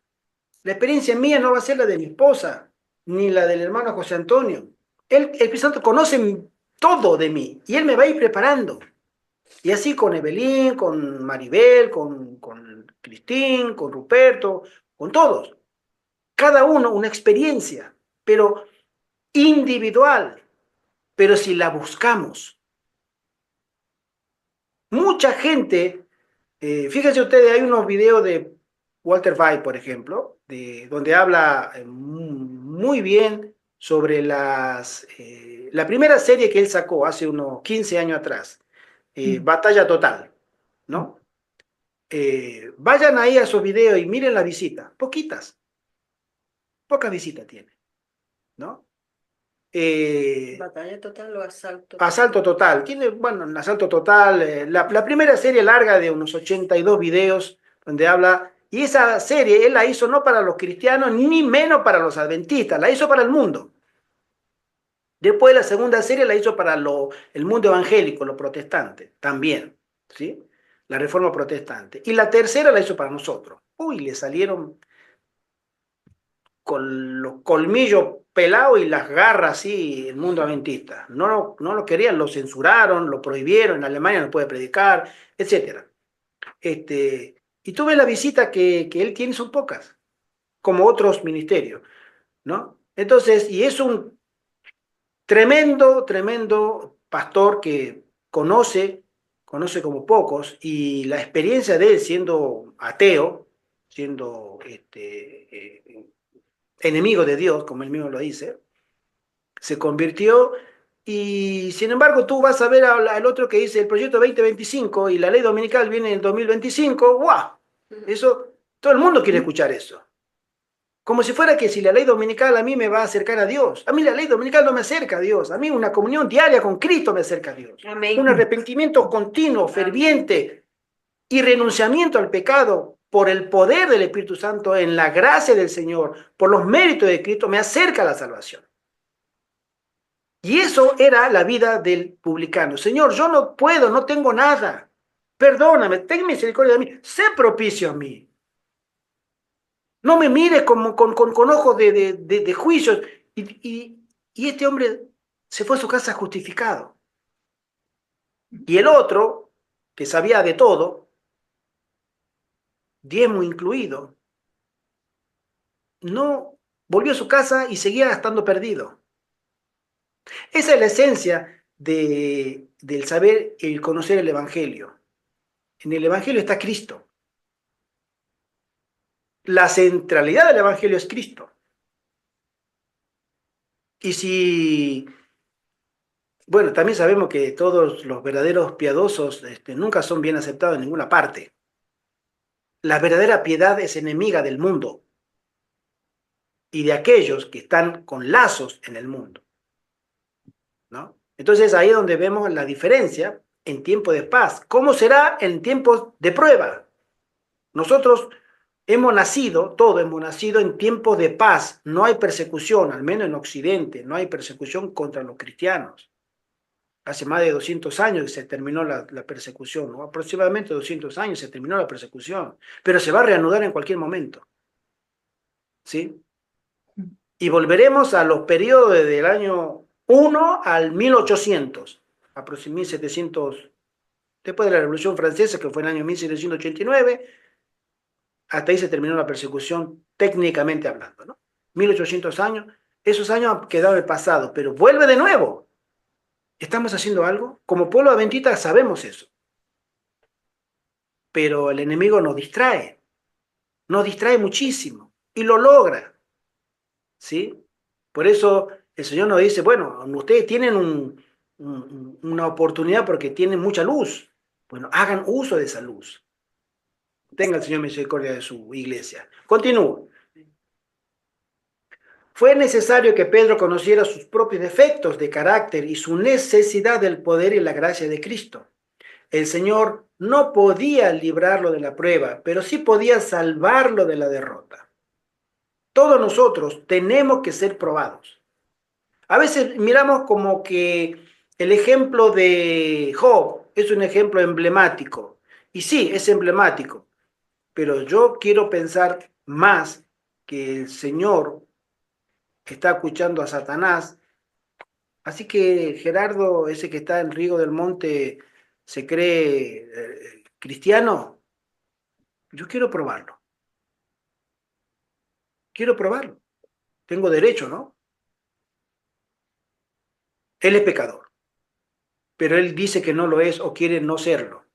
La experiencia mía no va a ser la de mi esposa, ni la del hermano José Antonio. El Espíritu Santo conoce todo de mí y Él me va a ir preparando. Y así con Evelyn, con Maribel, con Cristín, con Ruperto, con todos. Cada uno una experiencia, pero individual. Pero si la buscamos. Mucha gente, fíjense ustedes, hay unos videos de Walter White, por ejemplo, donde habla muy bien sobre la primera serie que él sacó hace unos 15 años atrás, Batalla Total, ¿no? Vayan ahí a esos videos y miren la visita, pocas visitas tiene, ¿no? Batalla total o asalto. Asalto Total. Tiene, bueno, un Asalto Total. La primera serie larga de unos 82 videos donde habla. Y esa serie él la hizo no para los cristianos ni menos para los adventistas, la hizo para el mundo. Después la segunda serie la hizo para el mundo evangélico, los protestantes, también, ¿sí? La reforma protestante. Y la tercera la hizo para nosotros. Uy, le salieron con los colmillos pelados y las garras así el mundo adventista. No lo querían, lo censuraron, lo prohibieron, en Alemania no puede predicar, etc. Y tú ves la visita que él tiene son pocas, como otros ministerios, ¿no? Entonces, y es un tremendo pastor que conoce como pocos, y la experiencia de él siendo ateo, siendo enemigo de Dios, como él mismo lo dice, se convirtió y sin embargo tú vas a ver al otro que dice el proyecto 2025 y la ley dominical viene en el 2025, ¡guau! Eso, todo el mundo quiere escuchar eso. Como si fuera que si la ley dominical a mí me va a acercar a Dios. A mí la ley dominical no me acerca a Dios. A mí una comunión diaria con Cristo me acerca a Dios. Amén. Un arrepentimiento continuo, ferviente y renunciamiento al pecado por el poder del Espíritu Santo en la gracia del Señor, por los méritos de Cristo, me acerca a la salvación. Y eso era la vida del publicano. Señor, yo no puedo, no tengo nada. Perdóname, ten misericordia de mí. Sé propicio a mí. No me mires con ojos de juicios. Y Y este hombre se fue a su casa justificado. Y el otro, que sabía de todo, diezmo incluido, no volvió a su casa y seguía estando perdido. Esa es la esencia del saber, el conocer el Evangelio. En el Evangelio está Cristo. La centralidad del Evangelio es Cristo. Y si, bueno, también sabemos que todos los verdaderos piadosos nunca son bien aceptados en ninguna parte. La verdadera piedad es enemiga del mundo y de aquellos que están con lazos en el mundo, ¿no? Entonces ahí es donde vemos la diferencia en tiempo de paz. ¿Cómo será en tiempos de prueba? Nosotros todos hemos nacido en tiempos de paz. No hay persecución, al menos en Occidente, no hay persecución contra los cristianos. Hace más de 200 años que se terminó la persecución, ¿no? Aproximadamente 200 años se terminó la persecución, pero se va a reanudar en cualquier momento, ¿sí? Y volveremos a los periodos desde el año 1 al 1800, aproximadamente 1700, después de la Revolución Francesa, que fue en el año 1789, hasta ahí se terminó la persecución técnicamente hablando, ¿no? 1800 años, esos años han quedado en el pasado, pero vuelve de nuevo. ¿Estamos haciendo algo? Como pueblo adventista sabemos eso, pero el enemigo nos distrae muchísimo y lo logra, ¿sí? Por eso el Señor nos dice, bueno, ustedes tienen una oportunidad porque tienen mucha luz. Bueno, hagan uso de esa luz. Tenga el Señor misericordia de su iglesia. Continúo. Fue necesario que Pedro conociera sus propios defectos de carácter y su necesidad del poder y la gracia de Cristo. El Señor no podía librarlo de la prueba, pero sí podía salvarlo de la derrota. Todos nosotros tenemos que ser probados. A veces miramos como que el ejemplo de Job es un ejemplo emblemático. Y sí, es emblemático, pero yo quiero pensar más que el Señor está escuchando a Satanás. Así que Gerardo, ese que está en Riego del Monte, se cree cristiano. Yo quiero probarlo. Quiero probarlo. Tengo derecho, ¿no? Él es pecador, pero él dice que no lo es o quiere no serlo.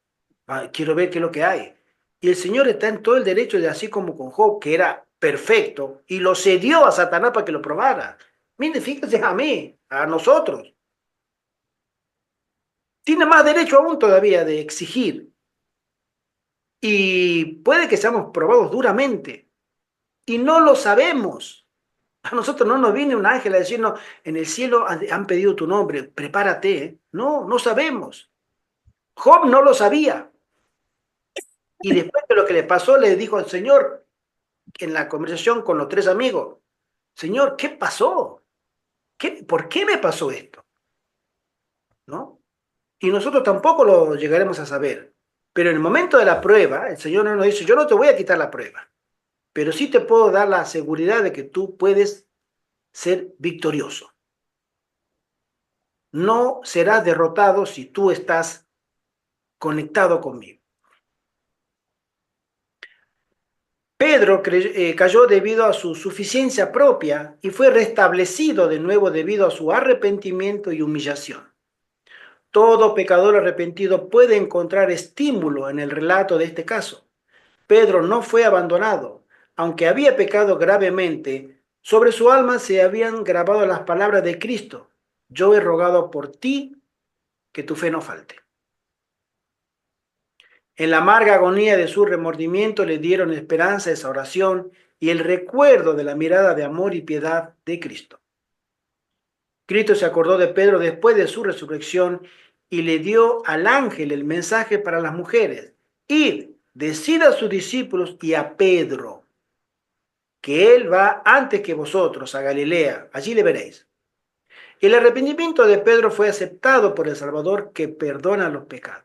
Quiero ver qué es lo que hay. Y el Señor está en todo el derecho de, así como con Job, que era perfecto, y lo cedió a Satanás para que lo probara. Mire, fíjense a mí, a nosotros. Tiene más derecho aún todavía de exigir. Y puede que seamos probados duramente. Y no lo sabemos. A nosotros no nos viene un ángel a decirnos, en el cielo han pedido tu nombre, prepárate. ¿Eh? No, no sabemos. Job no lo sabía. Y después de lo que le pasó, le dijo al Señor, en la conversación con los tres amigos, Señor, ¿qué pasó? ¿Por qué me pasó esto? ¿No? Y nosotros tampoco lo llegaremos a saber. Pero en el momento de la prueba, el Señor no nos dice, yo no te voy a quitar la prueba, pero sí te puedo dar la seguridad de que tú puedes ser victorioso. No serás derrotado si tú estás conectado conmigo. Pedro cayó debido a su suficiencia propia y fue restablecido de nuevo debido a su arrepentimiento y humillación. Todo pecador arrepentido puede encontrar estímulo en el relato de este caso. Pedro no fue abandonado. Aunque había pecado gravemente, sobre su alma se habían grabado las palabras de Cristo. Yo he rogado por ti que tu fe no falte. En la amarga agonía de su remordimiento le dieron esperanza esa oración y el recuerdo de la mirada de amor y piedad de Cristo. Cristo se acordó de Pedro después de su resurrección y le dio al ángel el mensaje para las mujeres. Id, decid a sus discípulos y a Pedro que él va antes que vosotros a Galilea, allí le veréis. El arrepentimiento de Pedro fue aceptado por el Salvador que perdona los pecados.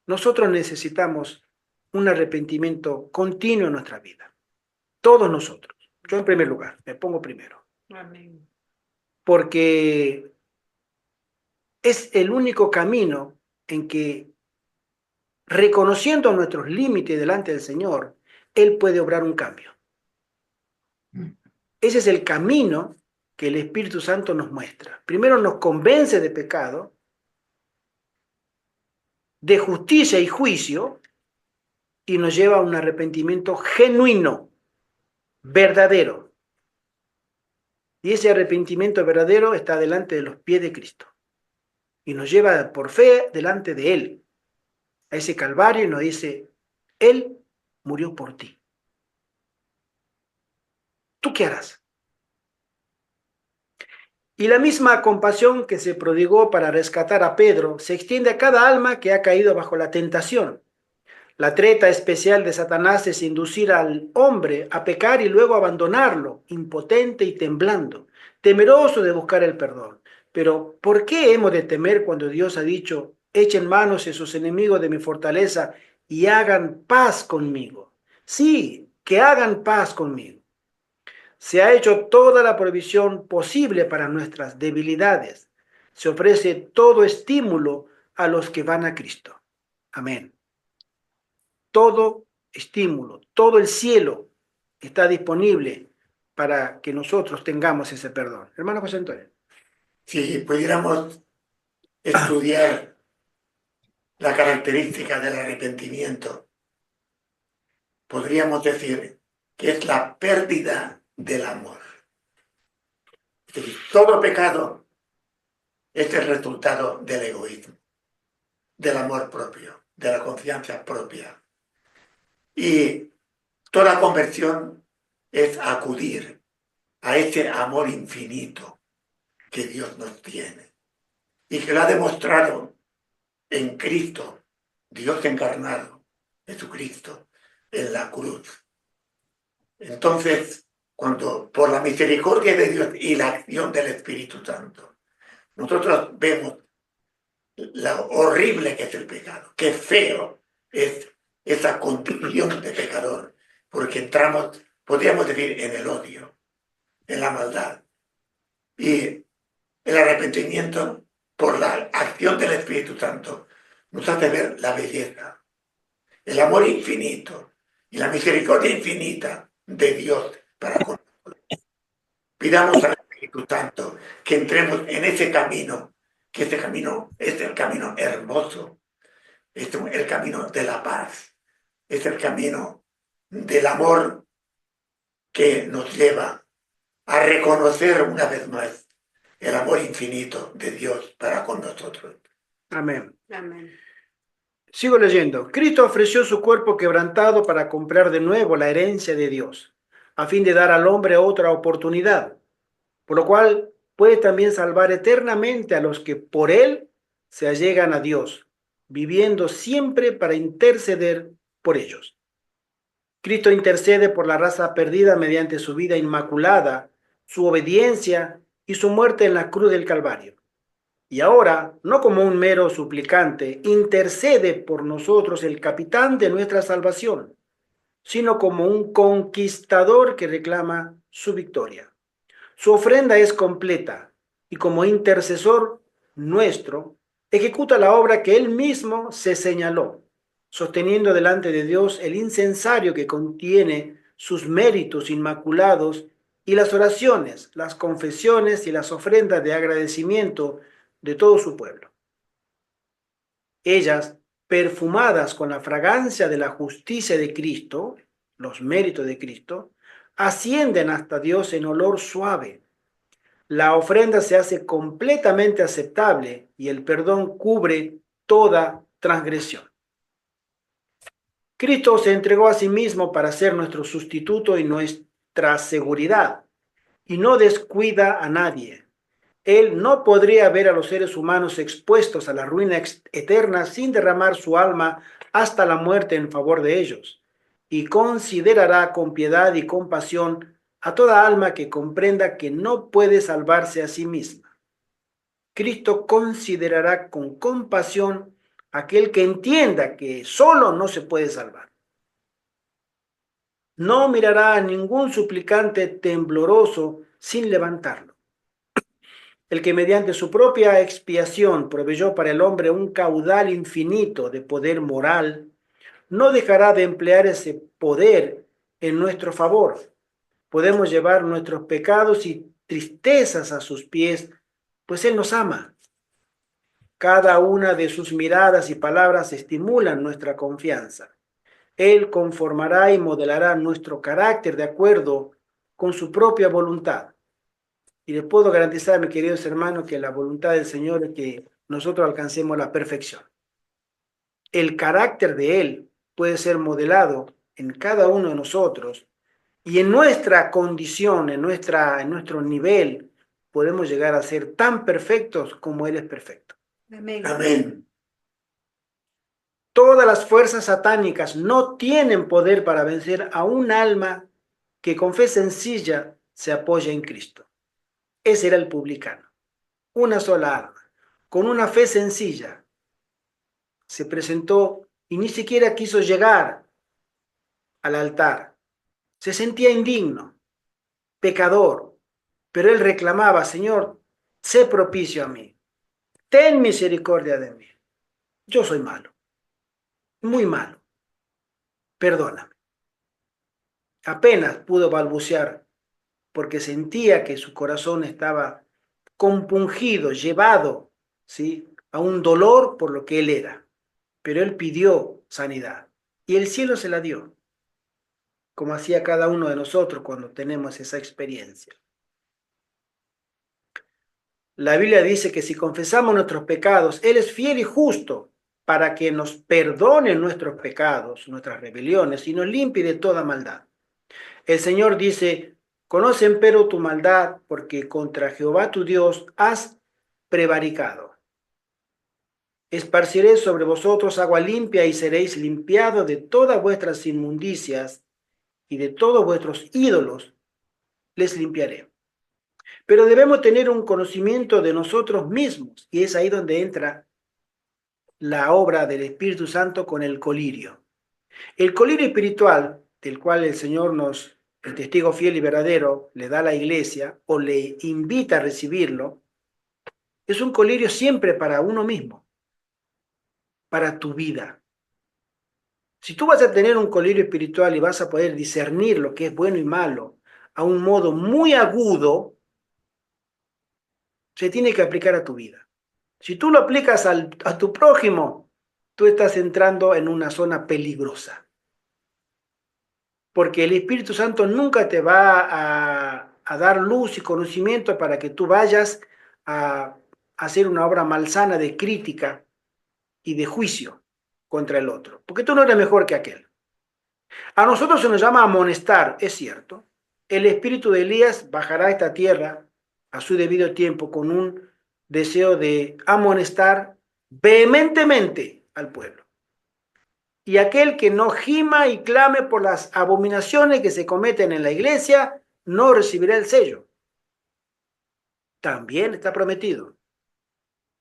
Nosotros necesitamos un arrepentimiento continuo en nuestra vida. Todos nosotros. Yo en primer lugar, me pongo primero. Amén. porque es el único camino en que, reconociendo nuestros límites delante del Señor, Él puede obrar un cambio. Ese es el camino que el Espíritu Santo nos muestra. Primero nos convence de pecado, de justicia y juicio, y nos lleva a un arrepentimiento genuino, verdadero. Y ese arrepentimiento verdadero está delante de los pies de Cristo. Y nos lleva por fe delante de Él, a ese Calvario, y nos dice, Él murió por ti. ¿Tú qué harás? Y la misma compasión que se prodigó para rescatar a Pedro se extiende a cada alma que ha caído bajo la tentación. La treta especial de Satanás es inducir al hombre a pecar y luego abandonarlo, impotente y temblando, temeroso de buscar el perdón. Pero, ¿por qué hemos de temer cuando Dios ha dicho, echen manos a sus enemigos de mi fortaleza y hagan paz conmigo? Sí, que hagan paz conmigo. Se ha hecho toda la provisión posible para nuestras debilidades. Se ofrece todo estímulo a los que van a Cristo. Amén. Todo estímulo, todo el cielo está disponible para que nosotros tengamos ese perdón. Hermano José Antonio. Si pudiéramos estudiar la característica del arrepentimiento, podríamos decir que es la pérdida del amor. Es decir, todo pecado es el resultado del egoísmo, del amor propio, de la confianza propia. Y toda conversión es acudir a ese amor infinito que Dios nos tiene y que lo ha demostrado en Cristo, Dios encarnado, Jesucristo, en la cruz. Entonces, cuando por la misericordia de Dios y la acción del Espíritu Santo, nosotros vemos lo horrible que es el pecado, qué feo es esa condición de pecador, porque entramos, podríamos decir, en el odio, en la maldad. Y el arrepentimiento, por la acción del Espíritu Santo, nos hace ver la belleza, el amor infinito y la misericordia infinita de Dios para con nosotros. Pidamos al Espíritu Santo que entremos en ese camino, que ese camino es el camino hermoso, es el camino de la paz, es el camino del amor que nos lleva a reconocer una vez más el amor infinito de Dios para con nosotros. Amén. Amén. Sigo leyendo. Cristo ofreció su cuerpo quebrantado para comprar de nuevo la herencia de Dios, a fin de dar al hombre otra oportunidad, por lo cual puede también salvar eternamente a los que por él se allegan a Dios, viviendo siempre para interceder por ellos. Cristo intercede por la raza perdida mediante su vida inmaculada, su obediencia y su muerte en la cruz del Calvario. Y ahora, no como un mero suplicante, intercede por nosotros el capitán de nuestra salvación, sino como un conquistador que reclama su victoria. Su ofrenda es completa y como intercesor nuestro, ejecuta la obra que él mismo se señaló, sosteniendo delante de Dios el incensario que contiene sus méritos inmaculados y las oraciones, las confesiones y las ofrendas de agradecimiento de todo su pueblo. Ellas, perfumadas con la fragancia de la justicia de Cristo, los méritos de Cristo, ascienden hasta Dios en olor suave. La ofrenda se hace completamente aceptable y el perdón cubre toda transgresión. Cristo se entregó a sí mismo para ser nuestro sustituto y nuestra seguridad, y no descuida a nadie. Él no podría ver a los seres humanos expuestos a la ruina eterna sin derramar su alma hasta la muerte en favor de ellos, y considerará con piedad y compasión a toda alma que comprenda que no puede salvarse a sí misma. Cristo considerará con compasión a aquel que entienda que solo no se puede salvar. No mirará a ningún suplicante tembloroso sin levantarlo. el que mediante su propia expiación proveyó para el hombre un caudal infinito de poder moral, no dejará de emplear ese poder en nuestro favor. Podemos llevar nuestros pecados y tristezas a sus pies, pues Él nos ama. Cada una de sus miradas y palabras estimulan nuestra confianza. Él conformará y modelará nuestro carácter de acuerdo con su propia voluntad. Y les puedo garantizar, mis queridos hermanos, que la voluntad del Señor es que nosotros alcancemos la perfección. El carácter de Él puede ser modelado en cada uno de nosotros y en nuestra condición, en nuestro nivel, podemos llegar a ser tan perfectos como Él es perfecto. Amén. Amén. Todas las fuerzas satánicas no tienen poder para vencer a un alma que con fe sencilla se apoya en Cristo. Ese era el publicano. Una sola alma, con una fe sencilla, se presentó y ni siquiera quiso llegar al altar. Se sentía indigno, pecador, pero él reclamaba: Señor, sé propicio a mí, ten misericordia de mí. Yo soy malo, muy malo, perdóname. Apenas pudo balbucear porque sentía que su corazón estaba compungido, llevado, ¿sí?, a un dolor por lo que él era. Pero él pidió sanidad y el cielo se la dio, como hacía cada uno de nosotros cuando tenemos esa experiencia. La Biblia dice que si confesamos nuestros pecados, Él es fiel y justo para que nos perdone nuestros pecados, nuestras rebeliones y nos limpie de toda maldad. El Señor dice: conoce empero tu maldad, porque contra Jehová tu Dios has prevaricado. Esparciré sobre vosotros agua limpia y seréis limpiados de todas vuestras inmundicias y de todos vuestros ídolos les limpiaré. Pero debemos tener un conocimiento de nosotros mismos, y es ahí donde entra la obra del Espíritu Santo con el colirio. El colirio espiritual, del cual el Señor el testigo fiel y verdadero, le da a la iglesia o le invita a recibirlo, es un colirio siempre para uno mismo, para tu vida. Si tú vas a tener un colirio espiritual y vas a poder discernir lo que es bueno y malo a un modo muy agudo, se tiene que aplicar a tu vida. Si tú lo aplicas a tu prójimo, tú estás entrando en una zona peligrosa. Porque el Espíritu Santo nunca te va a dar luz y conocimiento para que tú vayas a hacer una obra malsana de crítica y de juicio contra el otro. Porque tú no eres mejor que aquel. A nosotros se nos llama amonestar, es cierto. El espíritu de Elías bajará a esta tierra a su debido tiempo con un deseo de amonestar vehementemente al pueblo. Y aquel que no gima y clame por las abominaciones que se cometen en la iglesia, no recibirá el sello. También está prometido.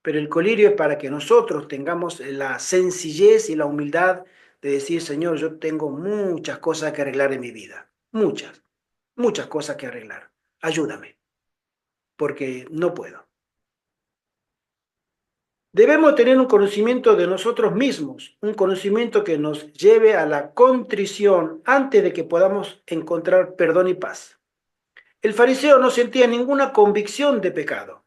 Pero el colirio es para que nosotros tengamos la sencillez y la humildad de decir: Señor, yo tengo muchas cosas que arreglar en mi vida. Muchas cosas que arreglar. Ayúdame, porque no puedo. Debemos tener un conocimiento de nosotros mismos, un conocimiento que nos lleve a la contrición antes de que podamos encontrar perdón y paz. El fariseo no sentía ninguna convicción de pecado.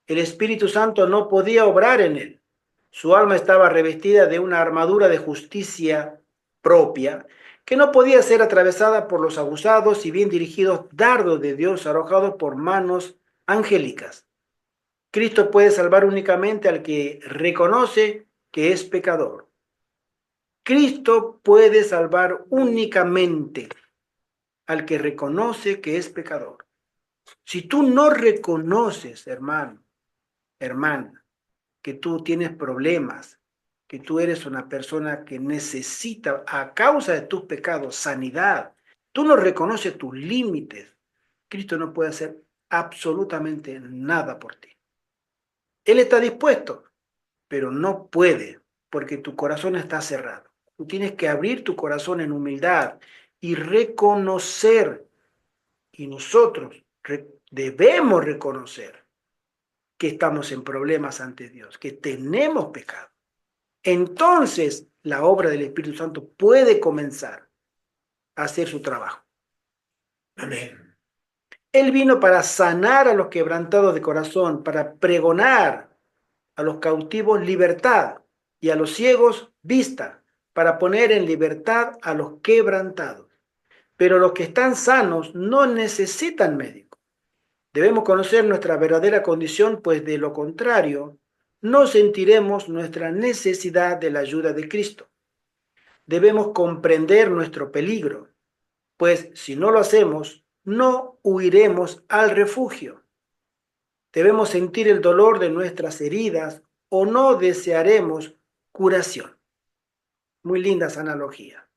El Espíritu Santo no podía obrar en él. Su alma estaba revestida de una armadura de justicia propia que no podía ser atravesada por los abusados y bien dirigidos dardos de Dios arrojados por manos angélicas. Cristo puede salvar únicamente al que reconoce que es pecador. Cristo puede salvar únicamente al que reconoce que es pecador. Si tú no reconoces, hermano, hermana, que tú tienes problemas, que tú eres una persona que necesita, a causa de tus pecados, sanidad, tú no reconoces tus límites, Cristo no puede hacer absolutamente nada por ti. Él está dispuesto, pero no puede, porque tu corazón está cerrado. Tú tienes que abrir tu corazón en humildad y reconocer, y nosotros debemos reconocer que estamos en problemas ante Dios, que tenemos pecado. Entonces la obra del Espíritu Santo puede comenzar a hacer su trabajo. Amén. Él vino para sanar a los quebrantados de corazón, para pregonar a los cautivos libertad y a los ciegos vista, para poner en libertad a los quebrantados. Pero los que están sanos no necesitan médico. Debemos conocer nuestra verdadera condición, pues de lo contrario, no sentiremos nuestra necesidad de la ayuda de Cristo. Debemos comprender nuestro peligro, pues si no lo hacemos, no huiremos al refugio. Debemos sentir el dolor de nuestras heridas o no desearemos curación. Muy linda esa analogía.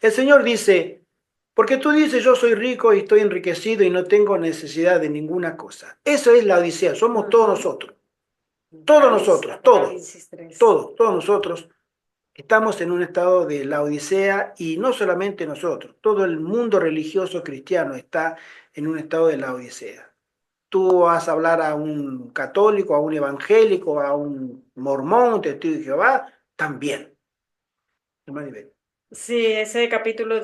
El Señor dice, porque tú dices, yo soy rico y estoy enriquecido y no tengo necesidad de ninguna cosa. Eso es la Odisea, somos todos nosotros. Todos nosotros, todos nosotros estamos en un estado de la Odisea y no solamente nosotros, todo el mundo religioso cristiano está en un estado de la Odisea. Tú vas a hablar a un católico, a un evangélico, a un mormón, un testigo de Jehová, también. Sí, ese capítulo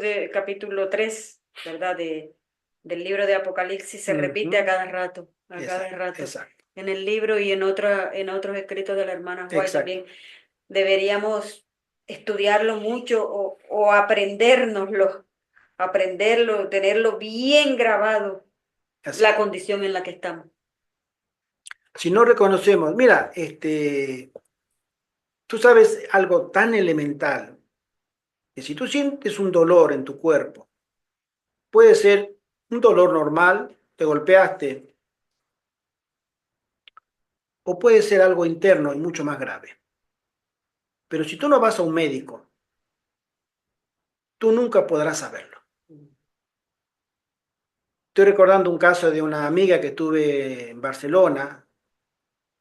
3, ¿verdad? Del libro de Apocalipsis se repite a cada rato, Exacto. En el libro y en otros escritos de la hermana White Exacto. también deberíamos estudiarlo mucho o aprenderlo, tenerlo bien grabado, Así. la condición en la que estamos. Si no reconocemos, mira, tú sabes algo tan elemental, que si tú sientes un dolor en tu cuerpo, puede ser un dolor normal, te golpeaste, o puede ser algo interno y mucho más grave. Pero si tú no vas a un médico, tú nunca podrás saberlo. Estoy recordando un caso de una amiga que tuve en Barcelona,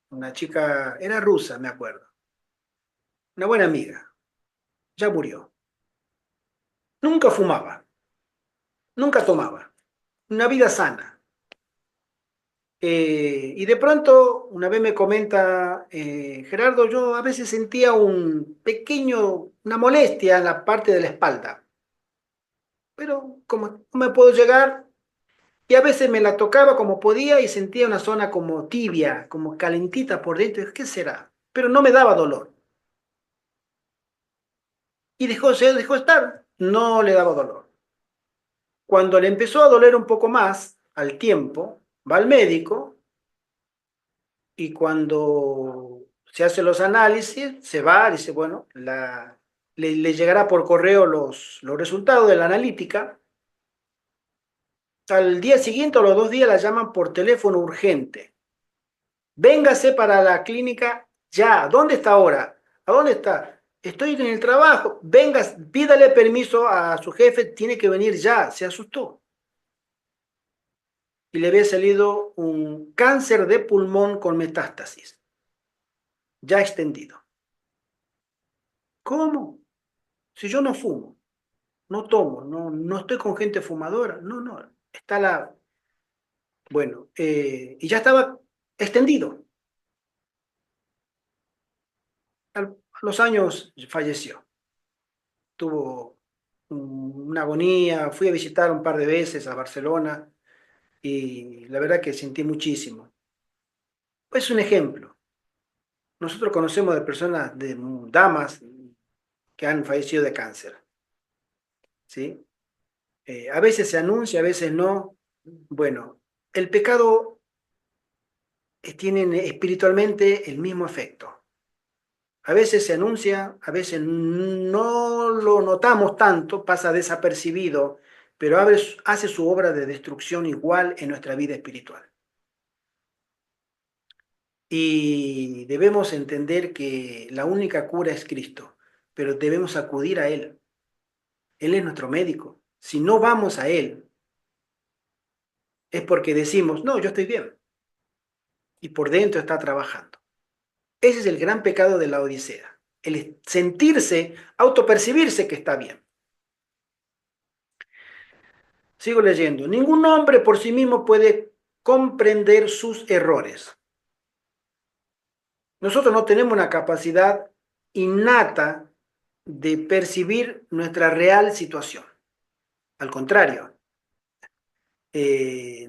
una chica, era rusa, me acuerdo, una buena amiga, ya murió. Nunca fumaba, nunca tomaba, una vida sana. Y de pronto, una vez me comenta, Gerardo, yo a veces sentía una molestia en la parte de la espalda, pero como no me puedo llegar, y a veces me la tocaba como podía y sentía una zona como tibia, como calentita por dentro. ¿Qué será? Pero no me daba dolor. Y dejó estar, no le daba dolor. Cuando le empezó a doler un poco más, al tiempo, va al médico y cuando se hace los análisis, se va, dice, bueno, le llegará por correo los resultados de la analítica. Al día siguiente o los 2 días la llaman por teléfono urgente. Véngase para la clínica ya. ¿Dónde está ahora? ¿A dónde está? Estoy en el trabajo. Venga, pídale permiso a su jefe, tiene que venir ya. Se asustó. Y le había salido un cáncer de pulmón con metástasis, ya extendido. ¿Cómo? Si yo no fumo, no tomo, no estoy con gente fumadora. No, está la... Bueno, y ya estaba extendido. A los años falleció. Tuvo una agonía, fui a visitar un par de veces a Barcelona y la verdad que sentí muchísimo. Es un ejemplo. Nosotros conocemos de personas, de damas que han fallecido de cáncer, ¿sí? A veces se anuncia, a veces no. Bueno, el pecado tiene espiritualmente el mismo efecto. A veces se anuncia, a veces no lo notamos tanto, pasa desapercibido, pero hace su obra de destrucción igual en nuestra vida espiritual. Y debemos entender que la única cura es Cristo, pero debemos acudir a Él. Él es nuestro médico. Si no vamos a Él, es porque decimos, no, yo estoy bien. Y por dentro está trabajando. Ese es el gran pecado de la Odisea. El sentirse, autopercibirse que está bien. Sigo leyendo. Ningún hombre por sí mismo puede comprender sus errores. Nosotros no tenemos una capacidad innata de percibir nuestra real situación. Al contrario,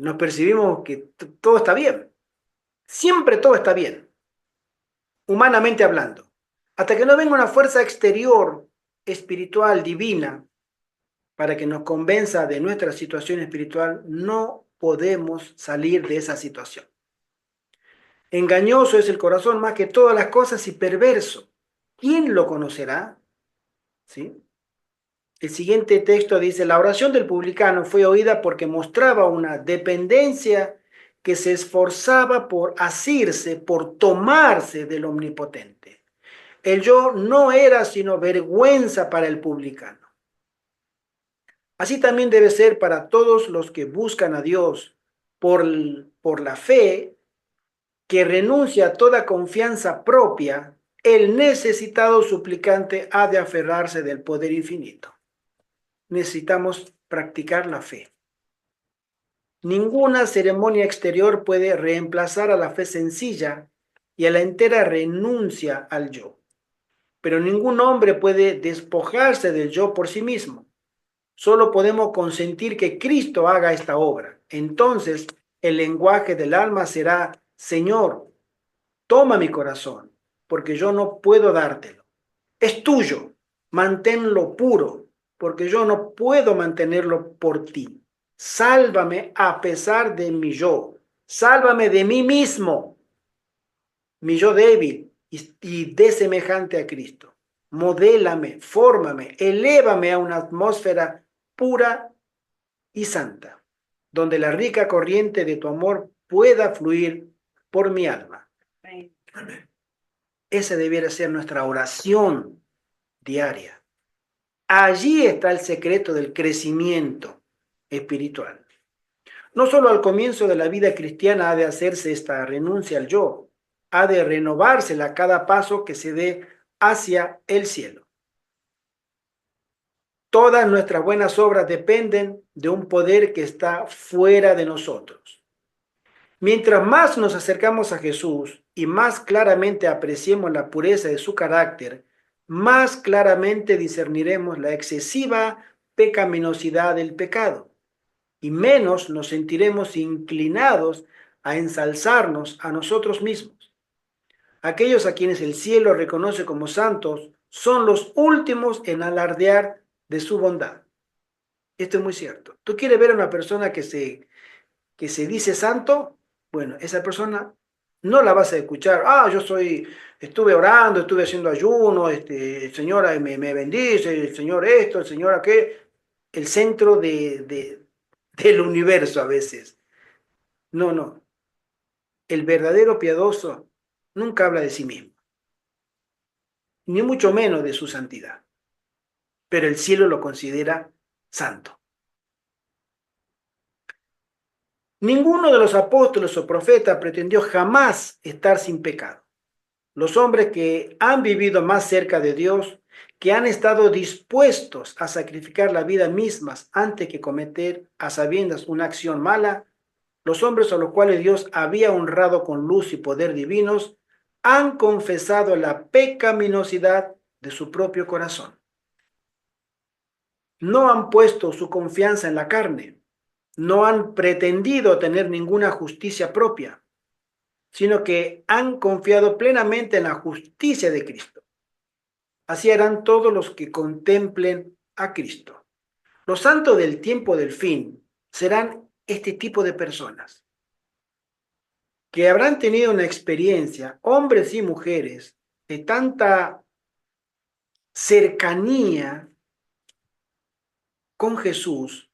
nos percibimos que todo está bien. Siempre todo está bien, humanamente hablando. Hasta que no venga una fuerza exterior, espiritual, divina, para que nos convenza de nuestra situación espiritual, no podemos salir de esa situación. Engañoso es el corazón más que todas las cosas y perverso. ¿Quién lo conocerá? ¿Sí? El siguiente texto dice, la oración del publicano fue oída porque mostraba una dependencia que se esforzaba por asirse, por tomarse del omnipotente. El yo no era sino vergüenza para el publicano. Así también debe ser para todos los que buscan a Dios por la fe, que renuncia a toda confianza propia, el necesitado suplicante ha de aferrarse del poder infinito. Necesitamos practicar la fe. Ninguna ceremonia exterior puede reemplazar a la fe sencilla y a la entera renuncia al yo. Pero ningún hombre puede despojarse del yo por sí mismo. Solo podemos consentir que Cristo haga esta obra. Entonces, el lenguaje del alma será, Señor, toma mi corazón, porque yo no puedo dártelo. Es tuyo, manténlo puro, porque yo no puedo mantenerlo por ti. Sálvame a pesar de mi yo. Sálvame de mí mismo, mi yo débil y de semejante a Cristo. Modélame, fórmame, elévame a una atmósfera pura y santa, donde la rica corriente de tu amor pueda fluir por mi alma. Amén. Esa debiera ser nuestra oración diaria. Allí está el secreto del crecimiento espiritual. No solo al comienzo de la vida cristiana ha de hacerse esta renuncia al yo, ha de renovársela a cada paso que se dé hacia el cielo. Todas nuestras buenas obras dependen de un poder que está fuera de nosotros. Mientras más nos acercamos a Jesús y más claramente apreciemos la pureza de su carácter, más claramente discerniremos la excesiva pecaminosidad del pecado y menos nos sentiremos inclinados a ensalzarnos a nosotros mismos. Aquellos a quienes el cielo reconoce como santos son los últimos en alardear de su bondad. Esto es muy cierto. ¿Tú quieres ver a una persona que se dice santo? Bueno, esa persona no la vas a escuchar. Estuve orando, estuve haciendo ayuno, el Señor me bendice, el Señor esto, el Señor aquello. El centro del universo a veces. No, no. El verdadero piadoso nunca habla de sí mismo, ni mucho menos de su santidad. Pero el cielo lo considera santo. Ninguno de los apóstoles o profetas pretendió jamás estar sin pecado. Los hombres que han vivido más cerca de Dios, que han estado dispuestos a sacrificar la vida mismas antes que cometer a sabiendas una acción mala, los hombres a los cuales Dios había honrado con luz y poder divinos, han confesado la pecaminosidad de su propio corazón. No han puesto su confianza en la carne, no han pretendido tener ninguna justicia propia, sino que han confiado plenamente en la justicia de Cristo. Así harán todos los que contemplen a Cristo. Los santos del tiempo del fin serán este tipo de personas, que habrán tenido una experiencia, hombres y mujeres, de tanta cercanía con Jesús,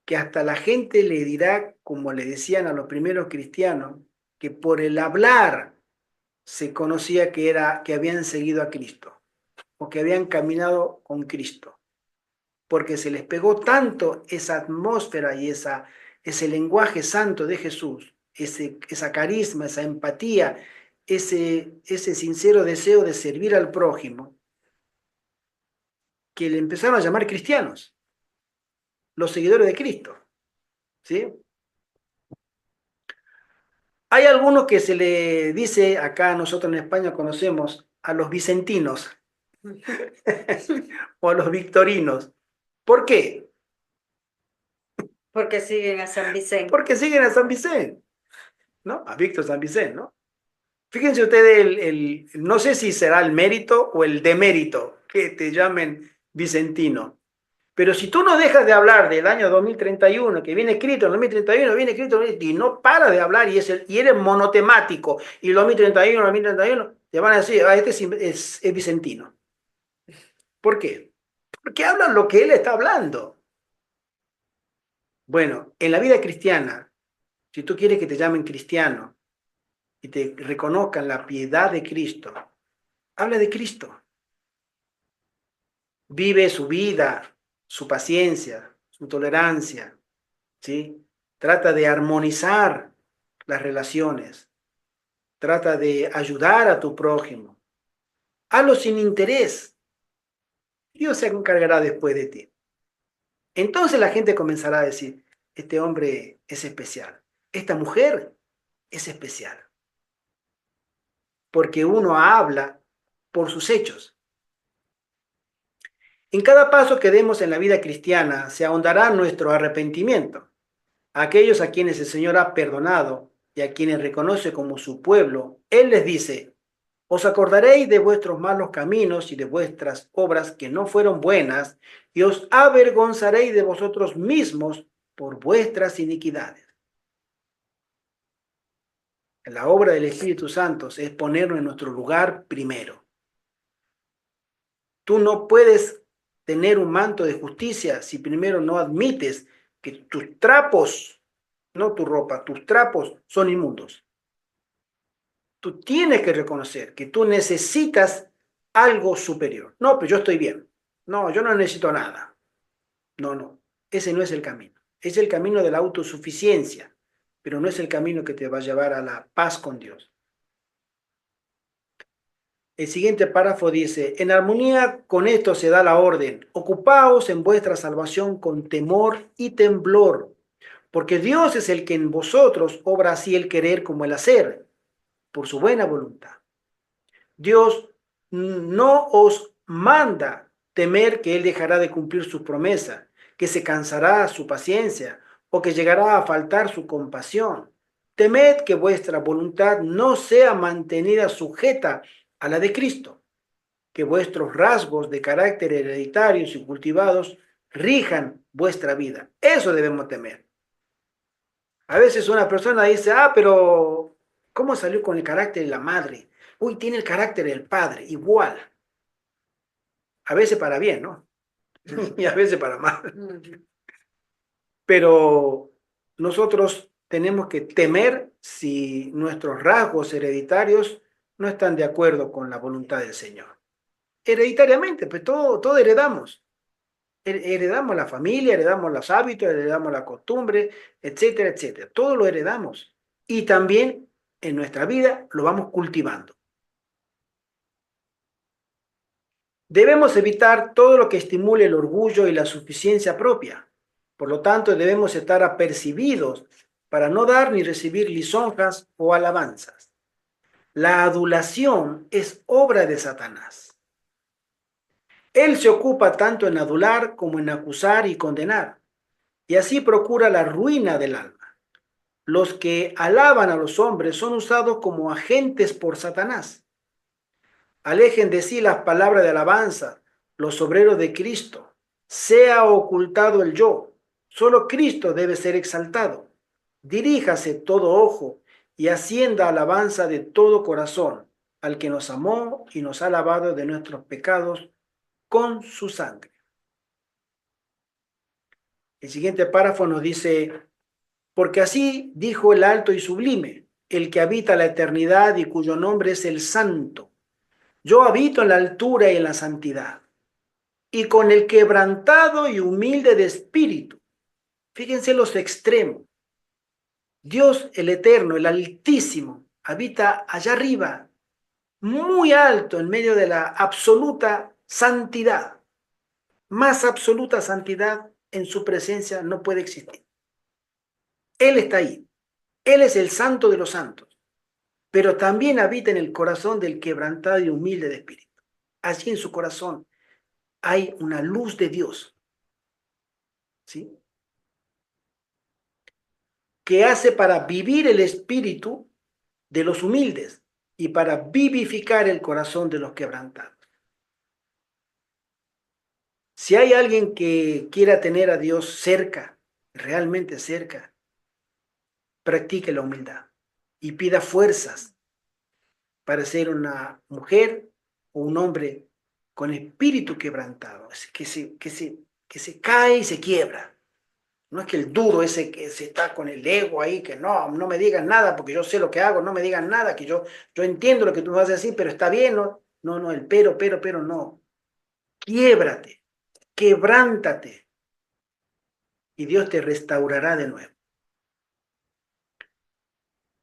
que hasta la gente le dirá, como le decían a los primeros cristianos, que por el hablar se conocía que habían seguido a Cristo o que habían caminado con Cristo, porque se les pegó tanto esa atmósfera y ese lenguaje santo de Jesús, esa carisma, esa empatía, ese sincero deseo de servir al prójimo, que le empezaron a llamar cristianos, los seguidores de Cristo, ¿sí? Hay algunos que se le dice, acá nosotros en España conocemos a los vicentinos o a los victorinos. ¿Por qué? Porque siguen a San Vicente. Porque siguen a San Vicente, ¿no? A Víctor San Vicente, ¿no? Fíjense ustedes, no sé si será el mérito o el demérito que te llamen vicentino. Pero si tú no dejas de hablar del año 2031, que viene escrito en el 2031, viene escrito, y no para de hablar y eres monotemático, y el 2031, te van a decir, este es vicentino. ¿Por qué? Porque hablan lo que él está hablando. Bueno, en la vida cristiana, si tú quieres que te llamen cristiano y te reconozcan la piedad de Cristo, habla de Cristo. Vive su vida, su paciencia, su tolerancia, ¿sí? Trata de armonizar las relaciones, trata de ayudar a tu prójimo. Hazlo sin interés. Dios se encargará después de ti. Entonces la gente comenzará a decir, este hombre es especial, esta mujer es especial, porque uno habla por sus hechos. En cada paso que demos en la vida cristiana se ahondará nuestro arrepentimiento. A aquellos a quienes el Señor ha perdonado y a quienes reconoce como su pueblo, Él les dice, os acordaréis de vuestros malos caminos y de vuestras obras que no fueron buenas, y os avergonzaréis de vosotros mismos por vuestras iniquidades. La obra del Espíritu Santo es ponernos en nuestro lugar primero. Tú no puedes tener un manto de justicia si primero no admites que tus trapos, no tu ropa, tus trapos son inmundos. Tú tienes que reconocer que tú necesitas algo superior. No, pero yo estoy bien. No, yo no necesito nada. No, no. Ese no es el camino. Es el camino de la autosuficiencia, pero no es el camino que te va a llevar a la paz con Dios. El siguiente párrafo dice, en armonía con esto se da la orden, ocupaos en vuestra salvación con temor y temblor, porque Dios es el que en vosotros obra así el querer como el hacer, por su buena voluntad. Dios no os manda temer que Él dejará de cumplir su promesa, que se cansará su paciencia o que llegará a faltar su compasión. Temed que vuestra voluntad no sea mantenida sujeta a la de Cristo, que vuestros rasgos de carácter hereditarios y cultivados rijan vuestra vida. Eso debemos temer. A veces una persona dice, pero ¿cómo salió con el carácter de la madre? Uy, tiene el carácter del padre, igual. A veces para bien, ¿no? Y a veces para mal. Pero nosotros tenemos que temer si nuestros rasgos hereditarios no están de acuerdo con la voluntad del Señor. Hereditariamente, pues todo heredamos. Heredamos la familia, heredamos los hábitos, heredamos la costumbre, etcétera, etcétera. Todo lo heredamos. Y también en nuestra vida lo vamos cultivando. Debemos evitar todo lo que estimule el orgullo y la suficiencia propia. Por lo tanto, debemos estar apercibidos para no dar ni recibir lisonjas o alabanzas. La adulación es obra de Satanás. Él se ocupa tanto en adular como en acusar y condenar, y así procura la ruina del alma. Los que alaban a los hombres son usados como agentes por Satanás. Alejen de sí las palabras de alabanza, los obreros de Cristo. Sea ocultado el yo. Solo Cristo debe ser exaltado. Diríjase todo ojo y ascienda alabanza de todo corazón al que nos amó y nos ha lavado de nuestros pecados con su sangre. El siguiente párrafo nos dice, porque así dijo el alto y sublime, el que habita la eternidad y cuyo nombre es el Santo. Yo habito en la altura y en la santidad, y con el quebrantado y humilde de espíritu. Fíjense los extremos. Dios el Eterno, el Altísimo, habita allá arriba, muy alto, en medio de la absoluta santidad. Más absoluta santidad en su presencia no puede existir. Él está ahí. Él es el santo de los santos, pero también habita en el corazón del quebrantado y humilde de espíritu. Allí en su corazón hay una luz de Dios, ¿sí? Que hace para vivir el espíritu de los humildes y para vivificar el corazón de los quebrantados. Si hay alguien que quiera tener a Dios cerca, realmente cerca, practique la humildad y pida fuerzas para ser una mujer o un hombre con espíritu quebrantado, que se cae y se quiebra. No es que el duro ese que se está con el ego ahí, que no me digan nada porque yo sé lo que hago, no me digan nada, que yo entiendo lo que tú vas a decir, pero está bien, no, el pero, no. Quiébrate, quebrántate y Dios te restaurará de nuevo.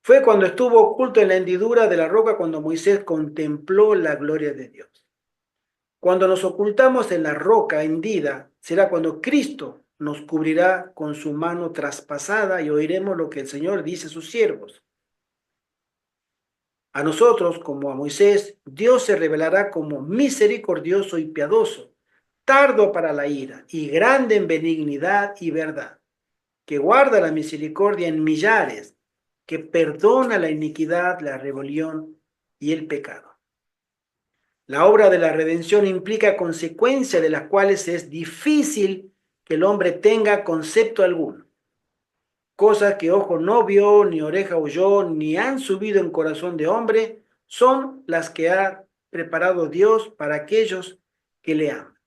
Fue cuando estuvo oculto en la hendidura de la roca cuando Moisés contempló la gloria de Dios. Cuando nos ocultamos en la roca hendida, será cuando Cristo nos cubrirá con su mano traspasada y oiremos lo que el Señor dice a sus siervos. A nosotros, como a Moisés, Dios se revelará como misericordioso y piadoso, tardo para la ira y grande en benignidad y verdad, que guarda la misericordia en millares, que perdona la iniquidad, la rebelión y el pecado. La obra de la redención implica consecuencias de las cuales es difícil que el hombre tenga concepto alguno. Cosas que ojo no vio, ni oreja oyó, ni han subido en corazón de hombre, son las que ha preparado Dios para aquellos que le aman.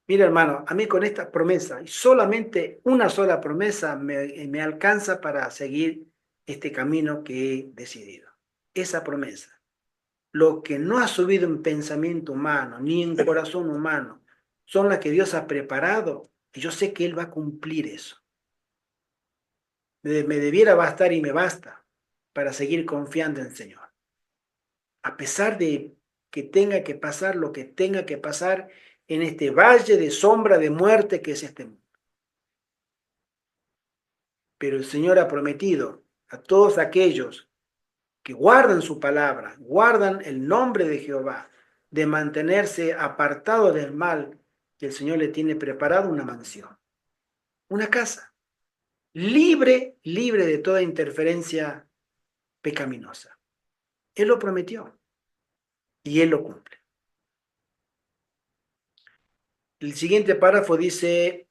Mira, hermano, a mí con esta promesa, y solamente una sola promesa me alcanza para seguir este camino que he decidido. Esa promesa. Lo que no ha subido en pensamiento humano, ni en corazón humano, son las que Dios ha preparado, y yo sé que Él va a cumplir eso. Me debiera bastar y me basta para seguir confiando en el Señor. A pesar de que tenga que pasar lo que tenga que pasar en este valle de sombra de muerte que es este mundo. Pero el Señor ha prometido a todos aquellos que guardan su palabra, guardan el nombre de Jehová, de mantenerse apartado del mal, que el Señor le tiene preparado una mansión, una casa, libre de toda interferencia pecaminosa. Él lo prometió y Él lo cumple. El siguiente párrafo dice,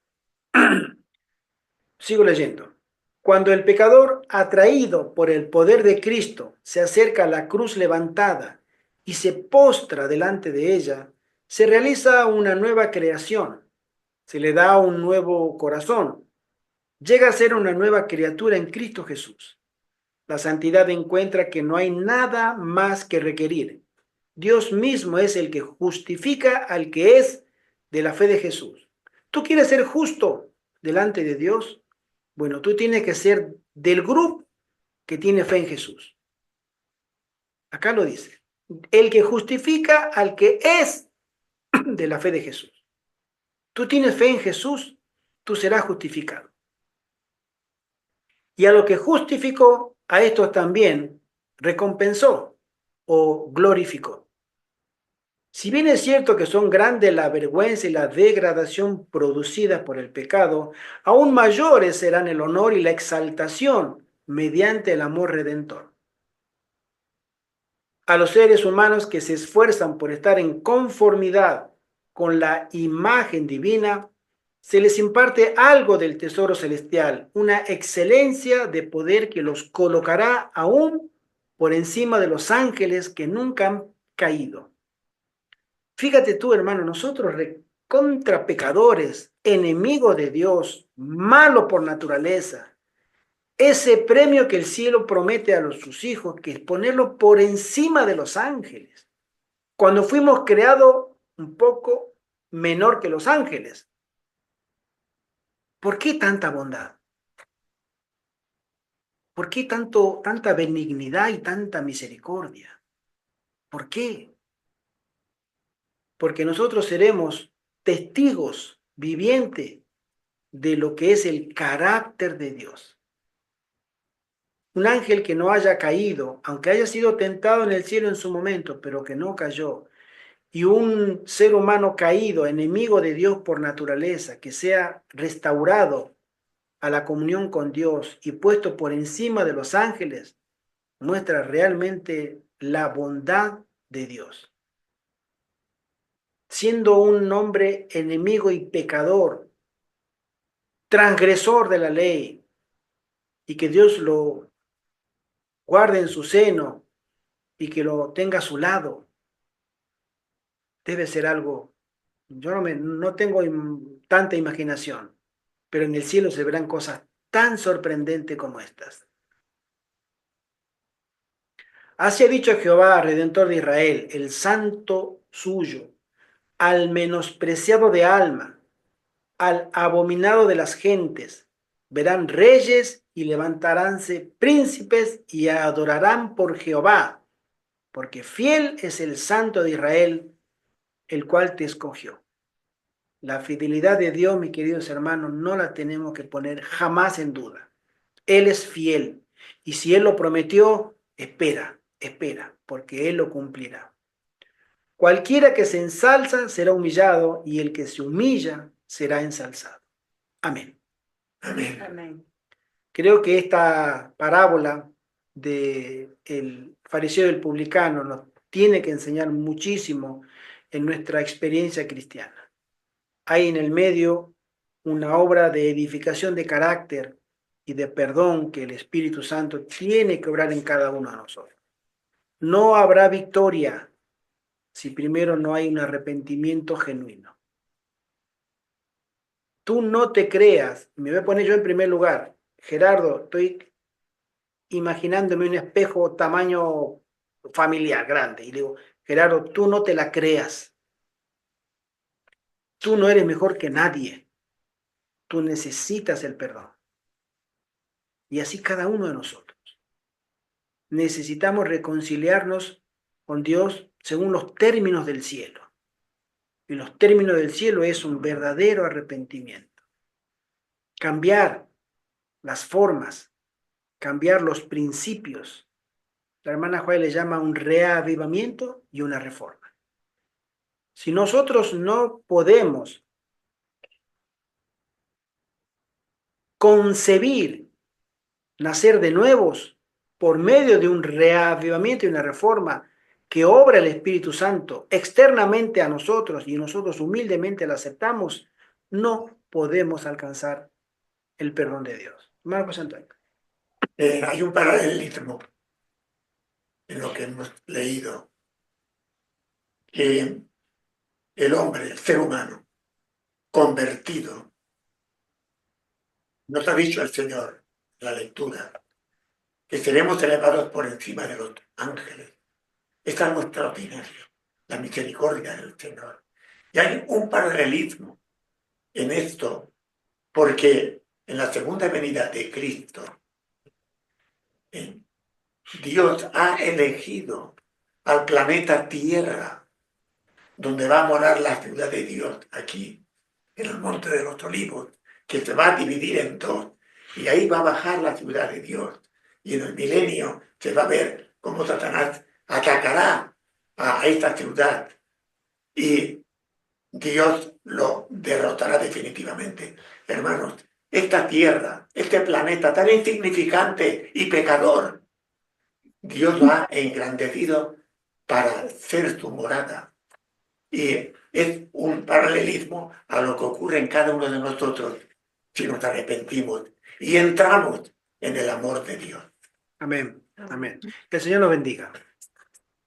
sigo leyendo. Cuando el pecador, atraído por el poder de Cristo, se acerca a la cruz levantada y se postra delante de ella, se realiza una nueva creación, se le da un nuevo corazón, llega a ser una nueva criatura en Cristo Jesús. La santidad encuentra que no hay nada más que requerir. Dios mismo es el que justifica al que es de la fe de Jesús. ¿Tú quieres ser justo delante de Dios? Bueno, tú tienes que ser del grupo que tiene fe en Jesús. Acá lo dice. El que justifica al que es de la fe de Jesús. Tú tienes fe en Jesús, tú serás justificado. Y a lo que justificó, a estos también recompensó o glorificó. Si bien es cierto que son grandes la vergüenza y la degradación producidas por el pecado, aún mayores serán el honor y la exaltación mediante el amor redentor. A los seres humanos que se esfuerzan por estar en conformidad con la imagen divina, se les imparte algo del tesoro celestial, una excelencia de poder que los colocará aún por encima de los ángeles que nunca han caído. Fíjate tú, hermano, nosotros contra pecadores, enemigos de Dios, malo por naturaleza, ese premio que el cielo promete a sus hijos, que es ponerlo por encima de los ángeles. Cuando fuimos creados un poco menor que los ángeles. ¿Por qué tanta bondad? ¿Por qué tanta benignidad y tanta misericordia? ¿Por qué? Porque nosotros seremos testigos vivientes de lo que es el carácter de Dios. un ángel que no haya caído, aunque haya sido tentado en el cielo en su momento, pero que no cayó, y un ser humano caído, enemigo de Dios por naturaleza, que sea restaurado a la comunión con Dios y puesto por encima de los ángeles, muestra realmente la bondad de Dios. Siendo un hombre enemigo y pecador, transgresor de la ley, y que Dios lo guarde en su seno y que lo tenga a su lado, debe ser algo, yo no tengo tanta imaginación, pero en el cielo se verán cosas tan sorprendentes como estas. Así ha dicho Jehová, Redentor de Israel, el santo suyo, al menospreciado de alma, al abominado de las gentes. Verán reyes y levantaránse príncipes y adorarán por Jehová, porque fiel es el santo de Israel, el cual te escogió. La fidelidad de Dios, mis queridos hermanos, no la tenemos que poner jamás en duda. Él es fiel. Y si Él lo prometió, espera, espera, porque Él lo cumplirá. Cualquiera que se ensalza será humillado, y el que se humilla será ensalzado. Amén. Amén. Amén. Creo que esta parábola del fariseo y el publicano nos tiene que enseñar muchísimo en nuestra experiencia cristiana. Hay en el medio una obra de edificación de carácter y de perdón que el Espíritu Santo tiene que obrar en cada uno de nosotros. No habrá victoria si primero no hay un arrepentimiento genuino. Tú no te creas, me voy a poner yo en primer lugar, Gerardo, estoy imaginándome un espejo tamaño familiar grande y le digo, Gerardo, tú no te la creas, tú no eres mejor que nadie, tú necesitas el perdón. Y así cada uno de nosotros. Necesitamos reconciliarnos con Dios según los términos del cielo. Y los términos del cielo es un verdadero arrepentimiento. Cambiar las formas, cambiar los principios. La hermana Juárez le llama un reavivamiento y una reforma. Si nosotros no podemos concebir nacer de nuevos por medio de un reavivamiento y una reforma que obra el Espíritu Santo externamente a nosotros y nosotros humildemente la aceptamos, no podemos alcanzar el perdón de Dios. Marcos Antonio. Hay un paralelismo en lo que hemos leído, que el hombre, el ser humano, convertido, nos ha dicho el Señor en la lectura, que seremos elevados por encima de los ángeles. Es algo extraordinario, la misericordia del Señor. Y hay un paralelismo en esto, porque en la segunda venida de Cristo, Dios ha elegido al planeta Tierra, donde va a morar la ciudad de Dios, aquí, en el Monte de los Olivos, que se va a dividir en dos, y ahí va a bajar la ciudad de Dios. Y en el milenio se va a ver cómo Satanás atacará a esta ciudad y Dios lo derrotará definitivamente. Hermanos, esta tierra, este planeta tan insignificante y pecador, Dios lo ha engrandecido para ser su morada. Y es un paralelismo a lo que ocurre en cada uno de nosotros si nos arrepentimos y entramos en el amor de Dios. Amén. Amén. Que el Señor nos bendiga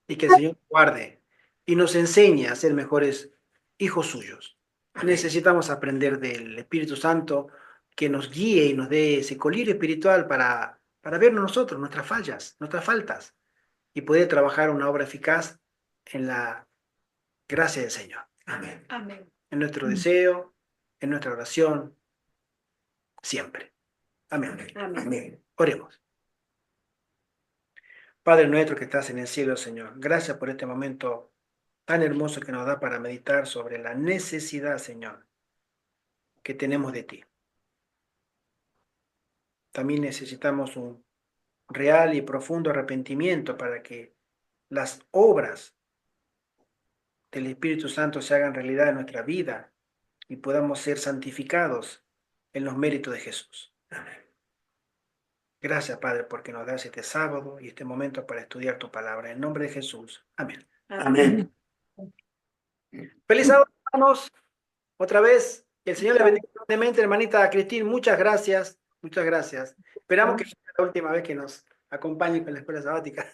y que el Señor nos guarde y nos enseñe a ser mejores hijos suyos. Amén. Necesitamos aprender del Espíritu Santo que nos guíe y nos dé ese colírio espiritual para vernos nosotros, nuestras fallas, nuestras faltas, y poder trabajar una obra eficaz en la gracia del Señor. Amén. Amén. En nuestro deseo, en nuestra oración, siempre. Amén. Amén. Amén. Oremos. Padre nuestro que estás en el cielo, Señor, gracias por este momento tan hermoso que nos da para meditar sobre la necesidad, Señor, que tenemos de ti. También necesitamos un real y profundo arrepentimiento para que las obras del Espíritu Santo se hagan realidad en nuestra vida y podamos ser santificados en los méritos de Jesús. Amén. Gracias, Padre, porque nos das este sábado y este momento para estudiar tu palabra. En nombre de Jesús. Amén. Amén. Feliz sábado, hermanos. Otra vez, que el Señor le bendiga grandemente, hermanita Cristín. Muchas gracias. Muchas gracias. Esperamos que sea la última vez que nos acompañe con la escuela sabática.